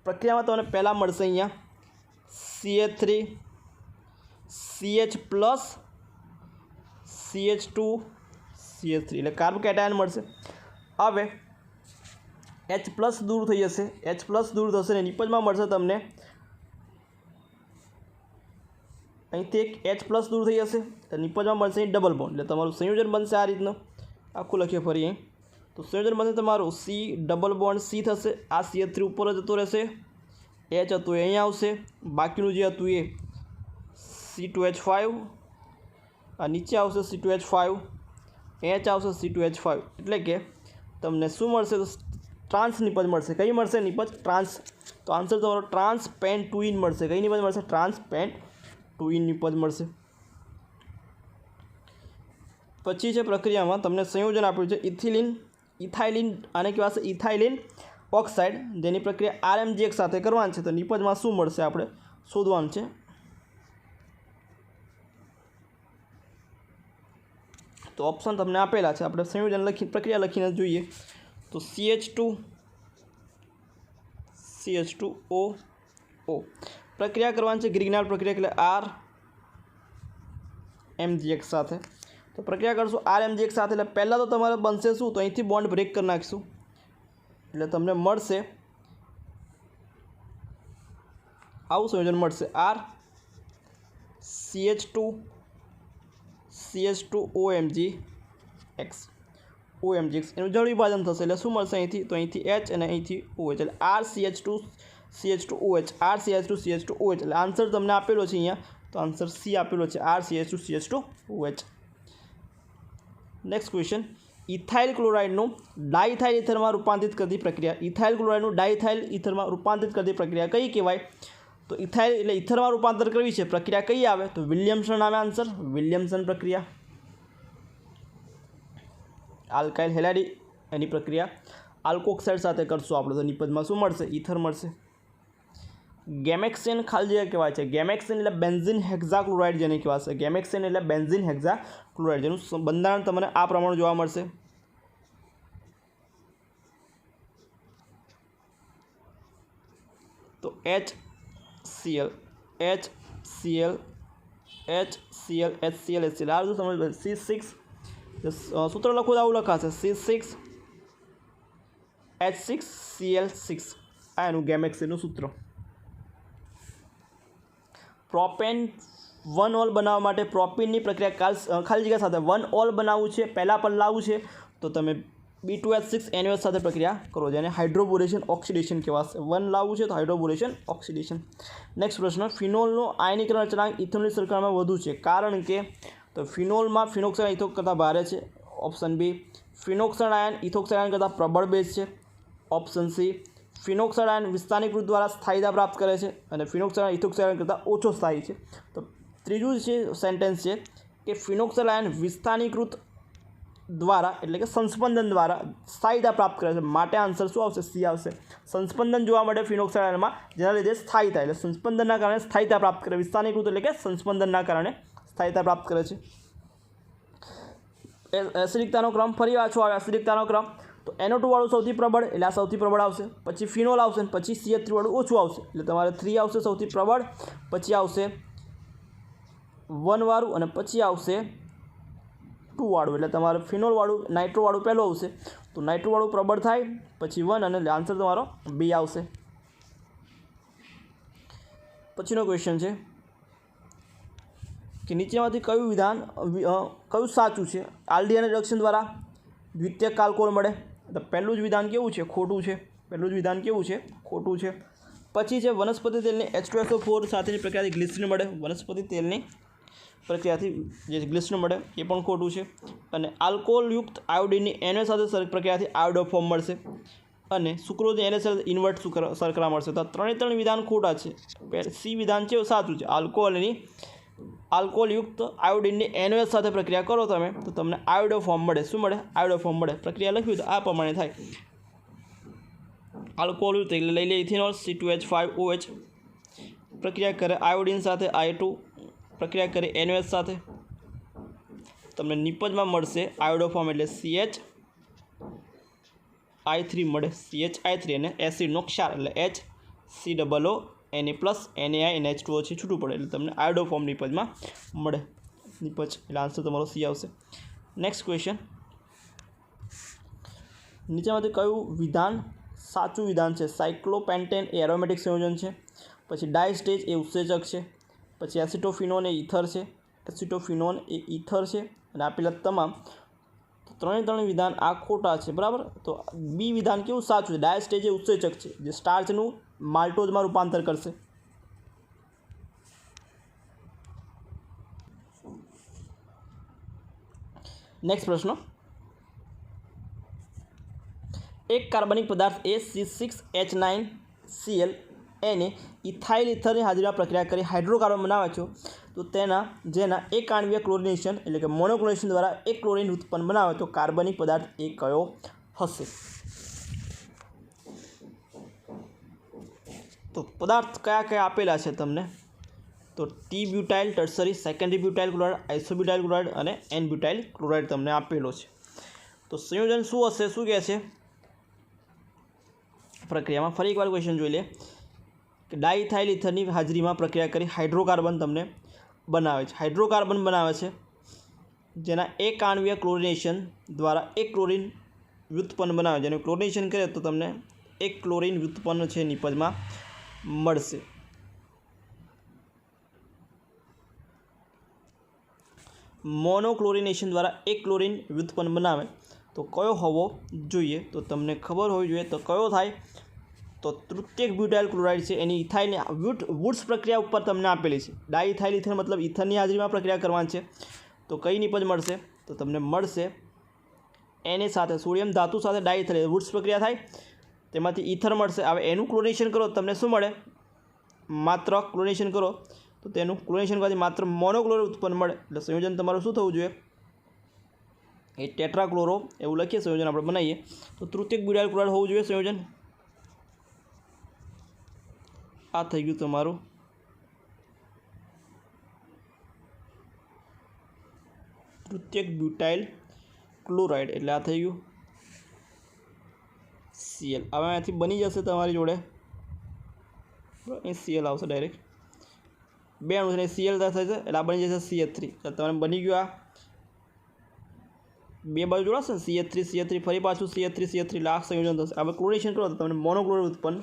પ્રક્રિયામાં તમને પહેલાં મળશે અહીંયા CH3 CH+ CH2 CH3 એટલે કાર્બ કેટાયન મળશે હવે H+ દૂર થઈ જશે H+ દૂર થશે ને નિપજમાં મળશે તમને અહીંથી એક H+ દૂર થઈ જશે તો નિપજમાં મળશે અહીં ડબલ બોન્ડ એટલે તમારું સંયોજન બનશે આ રીતનું આખું લખીએ ફરી અહીં તો સંયોજન બનશે તમારું C ડબલ બોન્ડ C થશે આ CH3 ઉપર જ જતો રહેશે H હતું એ અહીંયા આવશે બાકીનું જે હતું એ C2H5 આ નીચે આવશે C2H5 H આવશે C2H5 એટલે કે તમને શું મળશે તો ટ્રાન્સ નિપજ મળશે કઈ મળશે નિપજ ટ્રાન્સ તો આન્સર તમારો ટ્રાન્સપેન્ટ 2-ઇન મળશે કઈ નિપજ મળશે ટ્રાન્સપેન્ટ 2-ઇન નિપજ મળશે પછી છે પ્રક્રિયામાં તમને સંયોજન આપ્યું છે ઇથાઇલિન આને કહેવાશે ઇથાઇલિન ઓક્સાઇડ જેની પ્રક્રિયા RMGX સાથે કરવાની છે તો નિપજમાં શું મળશે આપણે શોધવાનું છે તો ઓપ્શન તમને આપેલા છે આપણે સંયોજન પ્રક્રિયા લખીને જોઈએ તો CH2O પ્રક્રિયા કરવાની છે ગ્રિગ્નાર્ડ પ્રક્રિયા એટલે RMGX સાથે તો પ્રક્રિયા કરશું RMGX સાથે એટલે પહેલાં તો તમારે બનશે શું તો અહીંથી બોન્ડ બ્રેક કરી નાખીશું એટલે તમને મળશે આવું સંયોજન મળશે R CH2OMGX એનું જળ વિભાજન થશે એટલે શું મળશે અહીંથી તો અહીંથી H અને અહીંથી OH એટલે RCH2CH2OH RCH2CH2OH એટલે આન્સર તમને આપેલો છે અહીંયા તો આન્સર C આપેલો છે RCH2CH2OH નેક્સ્ટ ક્વેશ્ચન ઇથાઇલ ક્લોરાઇડનું ડાઇથાઇલ ઇથરમાં રૂપાંતરિત કરતી પ્રક્રિયા ઇથાઇલ ક્લોરાઇડનું ડાઇથાઇલ ઇથરમાં રૂપાંતરિત કરતી પ્રક્રિયા કઈ કહેવાય તો ઇથાઇલ એટલે ઇથરમાં રૂપાંતર કરવી છે પ્રક્રિયા કઈ આવે તો વિલિયમ્સન આવે આન્સર વિલિયમ્સન પ્રક્રિયા આલ્કાઇલ હેલાઇડ એની પ્રક્રિયા આલ્કોક્સાઇડ સાથે કરશું આપણે તો નિપજમાં શું મળશે? ઇથર મળશે. ગેમેક્સેન ખાલી જગ્યા કહેવાય છે. ગેમેક્સેન એટલે બેન્ઝીન હેક્ઝાક્લોરાઇડ જેને કહેવાશે. ગેમેક્સેન એટલે બેન્ઝીન હેક્ઝાક્લોરાઇડ જેનું બંધારણ તમને આ પ્રમાણે જોવા મળશે. તો HCl HCl HCl HCl HCl આ બધું સમજ C6 સૂત્ર લખો તો આવું લખાશે C6H6Cl6 આ એનું ગેમેક્સેનનું સૂત્ર. પ્રોપેન 1 ઓલ બનાવવા માટે પ્રોપીનની પ્રક્રિયા ખાલી જગ્યા સાથે 1 ઓલ બનાવવું છે, પહેલાં પણ લાવવું છે તો તમે B2H6NOH સાથે પ્રક્રિયા કરો જેને હાઇડ્રોબોરેશન ઓક્સિડેશન કહેવાશે. 1 લાવવું છે તો હાઇડ્રોબોરેશન ઓક્સિડેશન. નેક્સ્ટ પ્રશ્ન, ફિનોલનો આયનીકરણ અચળાંક ઇથેનોલની સરખામણીમાં વધુ છે કારણ કે? તો ફિનોલમાં ફિનોક્સાઇડ ઇથોક કરતાં ભારે છે. Option B, phenoxide ion ethoxide ion કરતાં પ્રબળ બેઝ છે. ઓપ્શન સી, ફિનોક્સાઇડ આયન વિસ્તારીકૃત દ્વારા સ્થાયીતા પ્રાપ્ત કરે છે અને ફિનોક્સાઇડ આયન ઇથોક્સાઇડ આયન કરતાં ઓછો સ્થાયી છે. તો ત્રીજું છે સેન્ટેન્સ છે કે ફિનોક્સાઇડ આયન વિસ્તારીકૃત દ્વારા એટલે કે સંસ્પંદન દ્વારા સ્થાયીતા પ્રાપ્ત કરે છે. માટે આન્સર શું આવશે? સી આવશે. સંસ્પંદન જોવા મળે ફિનોક્સાઇડ આયનમાં જેના લીધે સ્થાયીતા એટલે સંસ્પંદનના કારણે સ્થાયીતા પ્રાપ્ત કરે. વિસ્તારીકૃત એટલે કે સંસ્પંદનના કારણે સ્થાયીતા પ્રાપ્ત કરે છે. એસિડિકતાનો ક્રમ ફરી પાછો આવે. એસિડિકતાનો ક્રમ તો NO2 વાળું સૌથી પ્રબળ એટલે આ સૌથી પ્રબળ આવશે, પછી ફિનોલ આવશે, પછી CH3 વાળું ઓછું આવશે એટલે તમારે 3 આવશે સૌથી પ્રબળ, પછી આવશે 1 વાળું અને પછી આવશે 2 વાળું એટલે તમારે ફિનોલ વાળું નાઇટ્રો વાળું પહેલું આવશે. તો નાઇટ્રો વાળું પ્રબળ થાય પછી 1 અને આન્સર તમારો બી આવશે. પછીનો ક્વેશ્ચન છે કે નીચેમાંથી કયું વિધાન કયું સાચું છે? આલ્ડીહાઇડ રિડક્શન દ્વારા દ્વિતીયક આલ્કોહોલ મળે. તો પહેલું જ વિધાન કેવું છે? ખોટું છે. પહેલું જ વિધાન કેવું છે? ખોટું છે. પછી છે વનસ્પતિ તેલની H2SO4 સાથેની પ્રક્રિયાથી ગ્લિસરીન મળે. વનસ્પતિ તેલની પ્રક્રિયાથી જે ગ્લિસરીન મળે એ પણ ખોટું છે. અને આલ્કોહોલયુક્ત આયોડિનની NaOH સાથે પ્રક્રિયાથી આયોડો ફોર્મ મળશે. અને સુક્રોઝની NaCl સાથે ઇન્વર્ટ શર્કરા મળશે. તો ત્રણે વિધાન ખોટા છે. સી વિધાન છે સાચું છે. આલ્કોહોલયુક્ત આયોડિનની NaOH સાથે પ્રક્રિયા કરો તમે તો તમને આયોડો ફોર્મ મળે. શું મળે? આયોડો ફોર્મ મળે. પ્રક્રિયા લખ્યું તો આ પ્રમાણે થાય. આલ્કોહોલયુક્ત એટલે લઈ લે ઇથેનોલ C2H5OH પ્રક્રિયા કરે આયોડિન સાથે I2 પ્રક્રિયા કરે NaOH સાથે તમને નિપજમાં મળશે આયોડો ફોર્મ એટલે CHI3 મળે. CHI3 અને એસિડનો ક્ષાર એટલે HCOO Na પ્લસ NaI અને H2O છે છૂટું પડે એટલે તમને આયોડો ફોર્મ નિપજમાં મળે. નિપજ એટલે આન્સર તમારો સી આવશે. નેક્સ્ટ ક્વેશ્ચન, નીચેમાંથી કયું વિધાન સાચું વિધાન છે? સાયક્લોપેન્ટેન એ એરોમેટિક સંયોજન છે. પછી ડાયસ્ટેજ એ ઉત્સેચક છે. પછી એસિટોફિનોન એ ઇથર છે. એસિટોફિનોન એ ઇથર છે. અને આપેલા તમામ ત્રણે વિધાન આ ખોટા છે. બરાબર. તો બી વિધાન કેવું સાચું છે? ડાયસ્ટેજ એ ઉત્સેચક છે જે સ્ટાર્ચનું માલ્ટોઝમાં રૂપાંતર કરશે. નેક્સ્ટ પ્રશ્ન, એક કાર્બનિક પદાર્થ C6H9Cl એને ઇથાઇલ ઇથરની હાજરીમાં પ્રક્રિયા કરી હાઇડ્રોકાર્બન બનાવે છે તો જેના એક આણ્વીય ક્લોરિનેશન એટલે કે મોનોક્લોરિનેશન દ્વારા એક ક્લોરિન ઉત્પન્ન બનાવે તો કાર્બનિક પદાર્થ એ કયો હશે? તો પદાર્થ કયા આપેલા છે તમને? તો T butyl tertiary, secondary butyl chloride, isobutyl chloride અને N-બ્યુટાઇલ ક્લોરાઇડ તમને આપેલો છે. તો સંયોજન શું હશે? શું કહે છે પ્રક્રિયામાં? ફરી એકવાર ક્વેશ્ચન જોઈ લે કે ડાઇથાઇલ ઇથરની હાજરીમાં પ્રક્રિયા કરી હાઇડ્રોકાર્બન તમને બનાવે છે. હાઇડ્રોકાર્બન બનાવે છે જેના એક આણ્વીય ક્લોરિનેશન દ્વારા એક ક્લોરિન વ્યુત્પન્ન બનાવે. જેનું ક્લોરિનેશન કરે તો તમને એક ક્લોરિન વ્યુત્પન્ન છે નિપજમાં મળશે. મોનોક્લોરિનેશન દ્વારા એક ક્લોરિન વ્યુત્પન્ન બનાવે તો કયો હોવો જોઈએ? તો તમને ખબર હોવી જોઈએ તો કયો થાય? તો તૃતીયક બ્યુટાઇલ ક્લોરાઇડ છે એની ઇથાઇલની વુડ્સ પ્રક્રિયા ઉપર તમને આપેલી છે. ડાઇથાઇલ ઇથર મતલબ ઇથરની હાજરીમાં પ્રક્રિયા કરવાની છે તો કઈ નિપજ મળશે? તો તમને મળશે Na સાથે સોડિયમ ધાતુ સાથે ડાઇથાઇલ વુડ્સ પ્રક્રિયા થાય તેમાંથી ઇથર મળશે. હવે એનું ક્લોરિનેશન કરો તમને શું મળે? માત્ર ક્લોરિનેશન કરો તો તેનું ક્લોરિનેશન કરવાથી માત્ર મોનોક્લોરાઇડ ઉત્પન્ન મળે. એટલે સંયોજન તમારું શું થવું જોઈએ? એ ટેટ્રાક્લોરો એવું લખીએ સંયોજન આપણે બનાવીએ તો તૃતીયક બ્યુટાઇલ ક્લોરાઇડ હોવું જોઈએ સંયોજન. આ થઈ ગયું તમારું તૃતીયક બ્યુટાઇલ ક્લોરાઇડ, એટલે આ થઈ ગયું Cl. હવે અહીંયાથી બની જશે તમારી જોડે અહીં Cl આવશે ડાયરેક્ટ, બે અણુ છે Cl થશે એટલે આ બની જશે CH3. તમને બની ગયું, આ બે બાજુ જોડાશે ને CH3 ફરી પાછું CH3 એટલે આ સંયોજન થશે. હવે ક્લોરિનેશન કરો તો તમને મોનોક્લોરો વ્યુત્પન્ન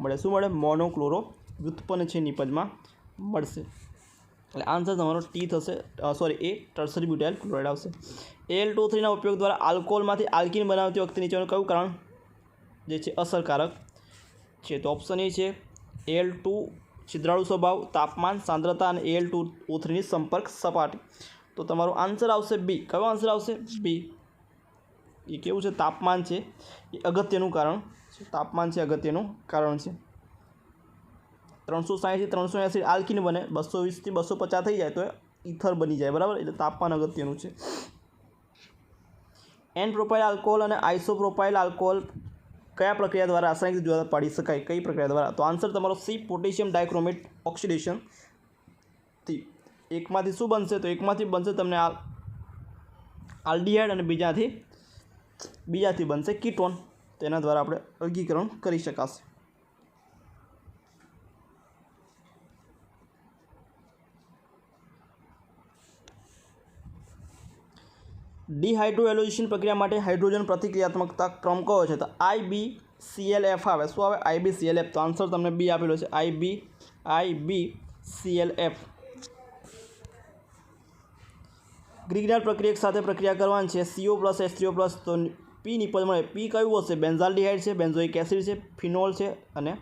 મળે. શું મળે? મોનોક્લોરો વ્યુત્પન્ન છે નિપજમાં મળશે. એટલે આન્સર તમારો ટી થશે, સોરી એ ટર્સરી બ્યુટાઇલ ક્લોરાઇડ આવશે. Al2O3ના ઉપયોગ દ્વારા આલ્કોહોલમાંથી આલ્કીન બનાવતી વખતે નીચેનું કયું કારણ જે છે અસરકારક છે? તો ઓપ્શન એ છે Al2 છિદ્રાળુ સ્વભાવ, તાપમાન, સાંદ્રતા અને Al2O3ની સંપર્ક સપાટી. તો તમારો આન્સર આવશે બી. કયો આન્સર આવશે? બી. એ કેવું છે? તાપમાન છે એ અગત્યનું કારણ છે. તાપમાન છે અગત્યનું કારણ છે. 360 થી 380 આલ્કીન બને, 220 થી 250 થઈ જાય તો ઇથર બની જાય, બરાબર? એટલે તાપમાન અગત્યનું છે. એન પ્રોપાઇલ આલ્કોહોલ અને આઇસોપ્રોપાઇલ આલ્કોહોલ કયા પ્રક્રિયા દ્વારા રાસાયણિક જુદા પાડી શકાય? કઈ પ્રક્રિયા દ્વારા? તો આન્સર તમારો સી પોટેશિયમ ડાયક્રોમેટ ઓક્સિડેશનથી. એકમાંથી શું બનશે? તો એકમાંથી બનશે તમને આલ્ડીહાઇડ અને બીજાથી બનશે કીટોન. તેના દ્વારા આપણે વર્ગીકરણ કરી શકાશે. ડિહાઇડ્રોએલોજેશન પ્રક્રિયા માટે હાઇડ્રોજન પ્રતિક્રિયાત્મકતા ક્રમ કયો છે? તો IBClF આવે. શું આવે? IBClF. તો આન્સર તમને બી આપેલો છે, IBClF. ગ્રિગ્નાર્ડ પ્રક્રિયક સાથે પ્રક્રિયા કરવાની છે CO+, H3O+, તો પી નિપજ મળે. પી કયું હશે? બેન્ઝાલ્ડિહાઇડ છે, બેન્ઝોઇક એસિડ છે, ફિનોલ છે અને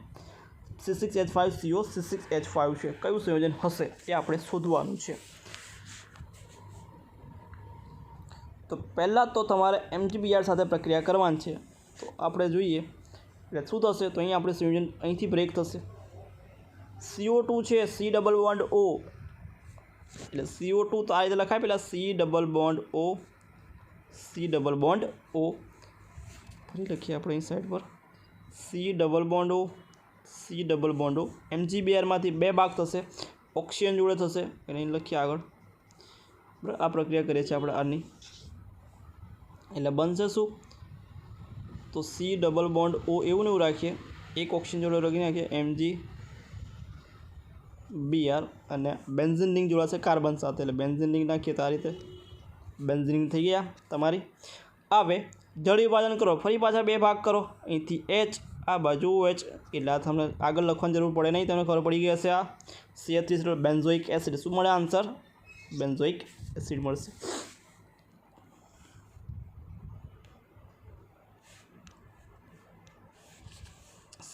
C6H5CO C6H5 છે. કયું સંયોજન હશે એ આપણે શોધવાનું છે. તો પહેલાં તો તમારે MgBr સાથે પ્રક્રિયા કરવાની છે. તો આપણે જોઈએ એટલે શું થશે? તો અહીં આપણે સંયોજન અહીંથી બ્રેક થશે. CO2 છે C ડબલ બોન્ડ O, એટલે CO2 તો આ રીતે લખાય પહેલાં C ડબલ બોન્ડ O. ફરી લખીએ આપણે અહીં સાઈડ પર C ડબલ બોન્ડ O. MgBrમાંથી બે ભાગ થશે, ઓક્સિજન જોડે થશે એટલે અહીં લખીએ આગળ, બરાબર? આ પ્રક્રિયા કરીએ છીએ આપણે આની, એટલે બનશે શું? તો C ડબલ બોન્ડ O એવું ને એવું રાખીએ, એક ઓક્સિજન જોડે લખી નાખીએ MgBr અને બેન્ઝીન રિંગ જોડાશે કાર્બન સાથે, એટલે બેન્ઝીન રિંગ નાખીએ તો આ રીતે બેન્ઝીન રિંગ થઈ ગયા તમારી. હવે જળ વિભાજન કરો, ફરી પાછા બે ભાગ કરો, અહીંથી H આ બાજુ OH, એટલે આ તમને આગળ લખવાની જરૂર પડે નહીં, તમને ખબર પડી ગઈ હશે. આ CH3 બેન્ઝોઇક એસિડ. શું મળે આન્સર? બેન્ઝોઇક એસિડ મળશે.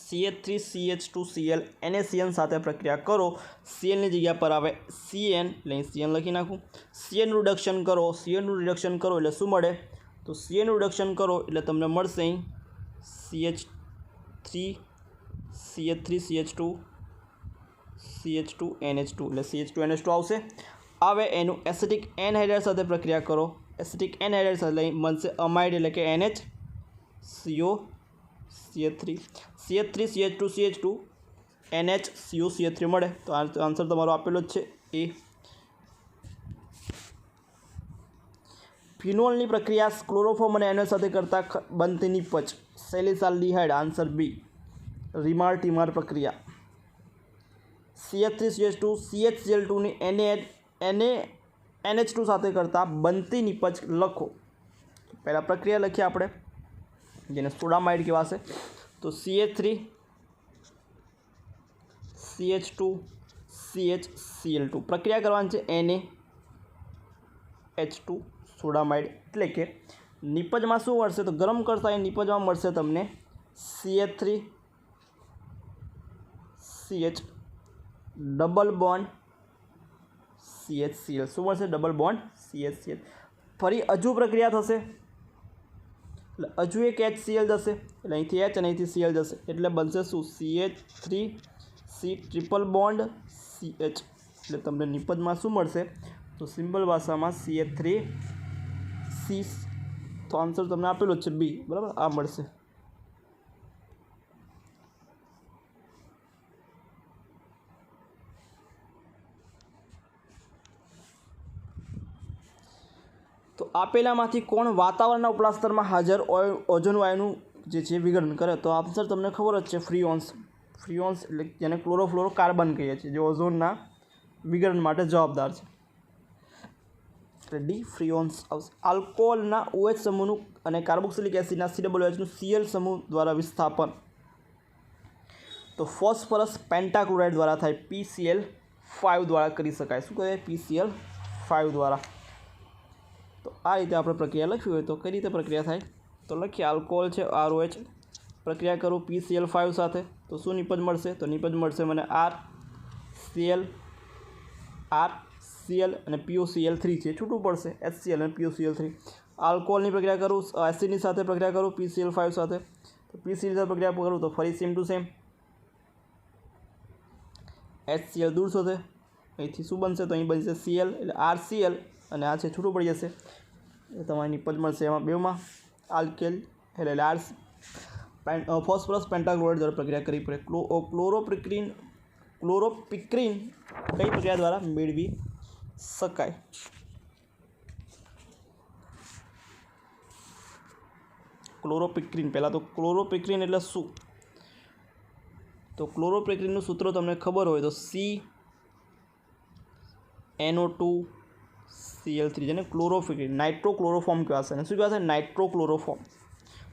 CH3CH2Cl NaCN સાથે પ્રક્રિયા કરો, Cl ની જગ્યા પર આવે Cn, એટલે Cn લખી નાખું. Cn રિડક્શન કરો એટલે શું મળે? તો Cn રિડક્શન કરો એટલે તમને મળશે અહીં CH3CH2 NH2 એટલે CH2 NH2 આવશે. હવે એનું એસિટિક એનહાઇડ્રાઇડ સાથે પ્રક્રિયા કરો, એસિટિક એનહાઇડ્રાઇડ સાથે બનશે અમાઇડ એટલે કે NHCO CH3CH2 NHCO CH3 મળે. તો આન્સર તમારો આપેલો જ છે એ. ફિનોલની પ્રક્રિયા ક્લોરોફોર્મ અને એનોલ સાથે કરતાં બનતી નિપજ સેલિસાલ્ડિહાઇડ. આન્સર બી. રીમાર-ટીમાર પ્રક્રિયા. CH3CH2 CHCl2ની NH2 સાથે કરતાં બનતી નિપજ લખો. પહેલાં પ્રક્રિયા લખીએ આપણે, જેને સોડામાઇડ કહેવાશે. તો CH3 CH2 CHCl2 પ્રક્રિયા કરવાની છે NaH2 સોડામાઇડ, એટલે કે નિપજમાં શું મળશે? તો ગરમ કરતા એ નિપજમાં મળશે તમને CH3 CH double bond CHCl. શું મળશે? Double bond CHCl. ફરી હજુ પ્રક્રિયા થશે એટલે હજુ એક HCl જશે, એટલે અહીંથી H અને અહીંથી Cl જશે, એટલે બનશે શું? CH3 C triple bond CH. એટલે તમને નિપજમાં શું મળશે? તો સિમ્પલ ભાષામાં CH3 C તો આન્સર તમને આપેલો જ છે બી, બરાબર, આ મળશે. તો આપેલામાંથી કોણ વાતાવરણના ઉપલા સ્તરમાં હાજર ઓઝોન વાયુનું જે છે વિઘટન કરે? તો આન્સર તમને ખબર જ છે ફ્રીઓન્સ. ફ્રીઓન્સ એટલે જેને ક્લોરોફ્લોરો કાર્બન કહીએ છીએ, જે ઓઝોનના વિઘટન માટે જવાબદાર છે. એટલે ડી ફ્રીઓન્સ આવશે. આલ્કોહોલના OH સમૂહનું અને કાર્બોક્સિલિક એસિડના COOHનું Cl સમૂહ દ્વારા વિસ્થાપન તો ફોસ્ફરસ પેન્ટાક્લોરાઇડ દ્વારા થાય, PCl5 દ્વારા કરી શકાય. શું કહેવાય? PCl5 દ્વારા. તો આ રીતે આપણે પ્રક્રિયા લખવી હોય તો કઈ રીતે પ્રક્રિયા થાય? તો લખીએ આલ્કોહોલ છે ROH, પ્રક્રિયા કરું PCl5 સાથે તો શું નિપજ મળશે? તો નિપજ મળશે મને RCl અને POCl3 છે, છૂટું પડશે HCl અને POCl3. આલ્કોહોલની પ્રક્રિયા કરું એસિડની સાથે પ્રક્રિયા કરું PCl5 સાથે તો PCl સાથે પ્રક્રિયા કરું તો ફરી સેમ ટુ સેમ HCl દૂર થશે, અહીંથી શું બનશે? તો અહીં બનશે Cl એટલે RCl અને આ છે છૂટું પડી જશે. તમારી નિપજ મળશે એમાં બેમાં આલ્કેલ એટલે ફોસ્ફરસ પેન્ટાક્લોરાઇડ દ્વારા પ્રક્રિયા કરવી પડે. ક્લોરોપિક્રીન કઈ પ્રક્રિયા દ્વારા મેળવી શકાય? ક્લોરોપિક્રીન. પહેલાં તો ક્લોરોપિક્રીન એટલે શું? તો ક્લોરોપિક્રીનનું સૂત્ર તમને ખબર હોય તો CnO2Cl3, જેને ક્લોરોપિક્રીન નાઇટ્રોક્લોરોફોર્મ કહેવાશે. અને શું કહેવાશે? નાઇટ્રોક્લોરોફોર્મ,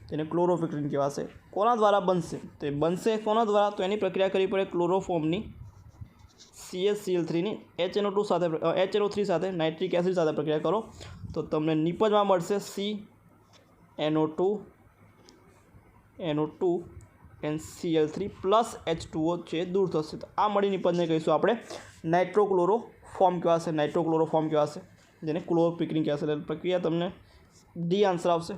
જેને ક્લોરોપિક્રીન કહેવાશે. કોના દ્વારા બનશે? તો એ બનશે કોના દ્વારા? તો એની પ્રક્રિયા કરવી પડે ક્લોરોફોર્મની CaCl3ની HNO3 સાથે નાઇટ્રિક એસિડ સાથે પ્રક્રિયા કરો તો તમને નિપજમાં મળશે CnO2 and Cl3 plus H2O છે દૂર થશે. તો આ મળી નિપજને કહીશું આપણે નાઇટ્રોક્લોરોફોર્મ કહેવાશે. નાઇટ્રોક્લોરોફોર્મ કહેવાશે, જેને ક્લોરોપિક્રીન કહેવાશે. એટલે પ્રક્રિયા તમને ડી આન્સર આવશે.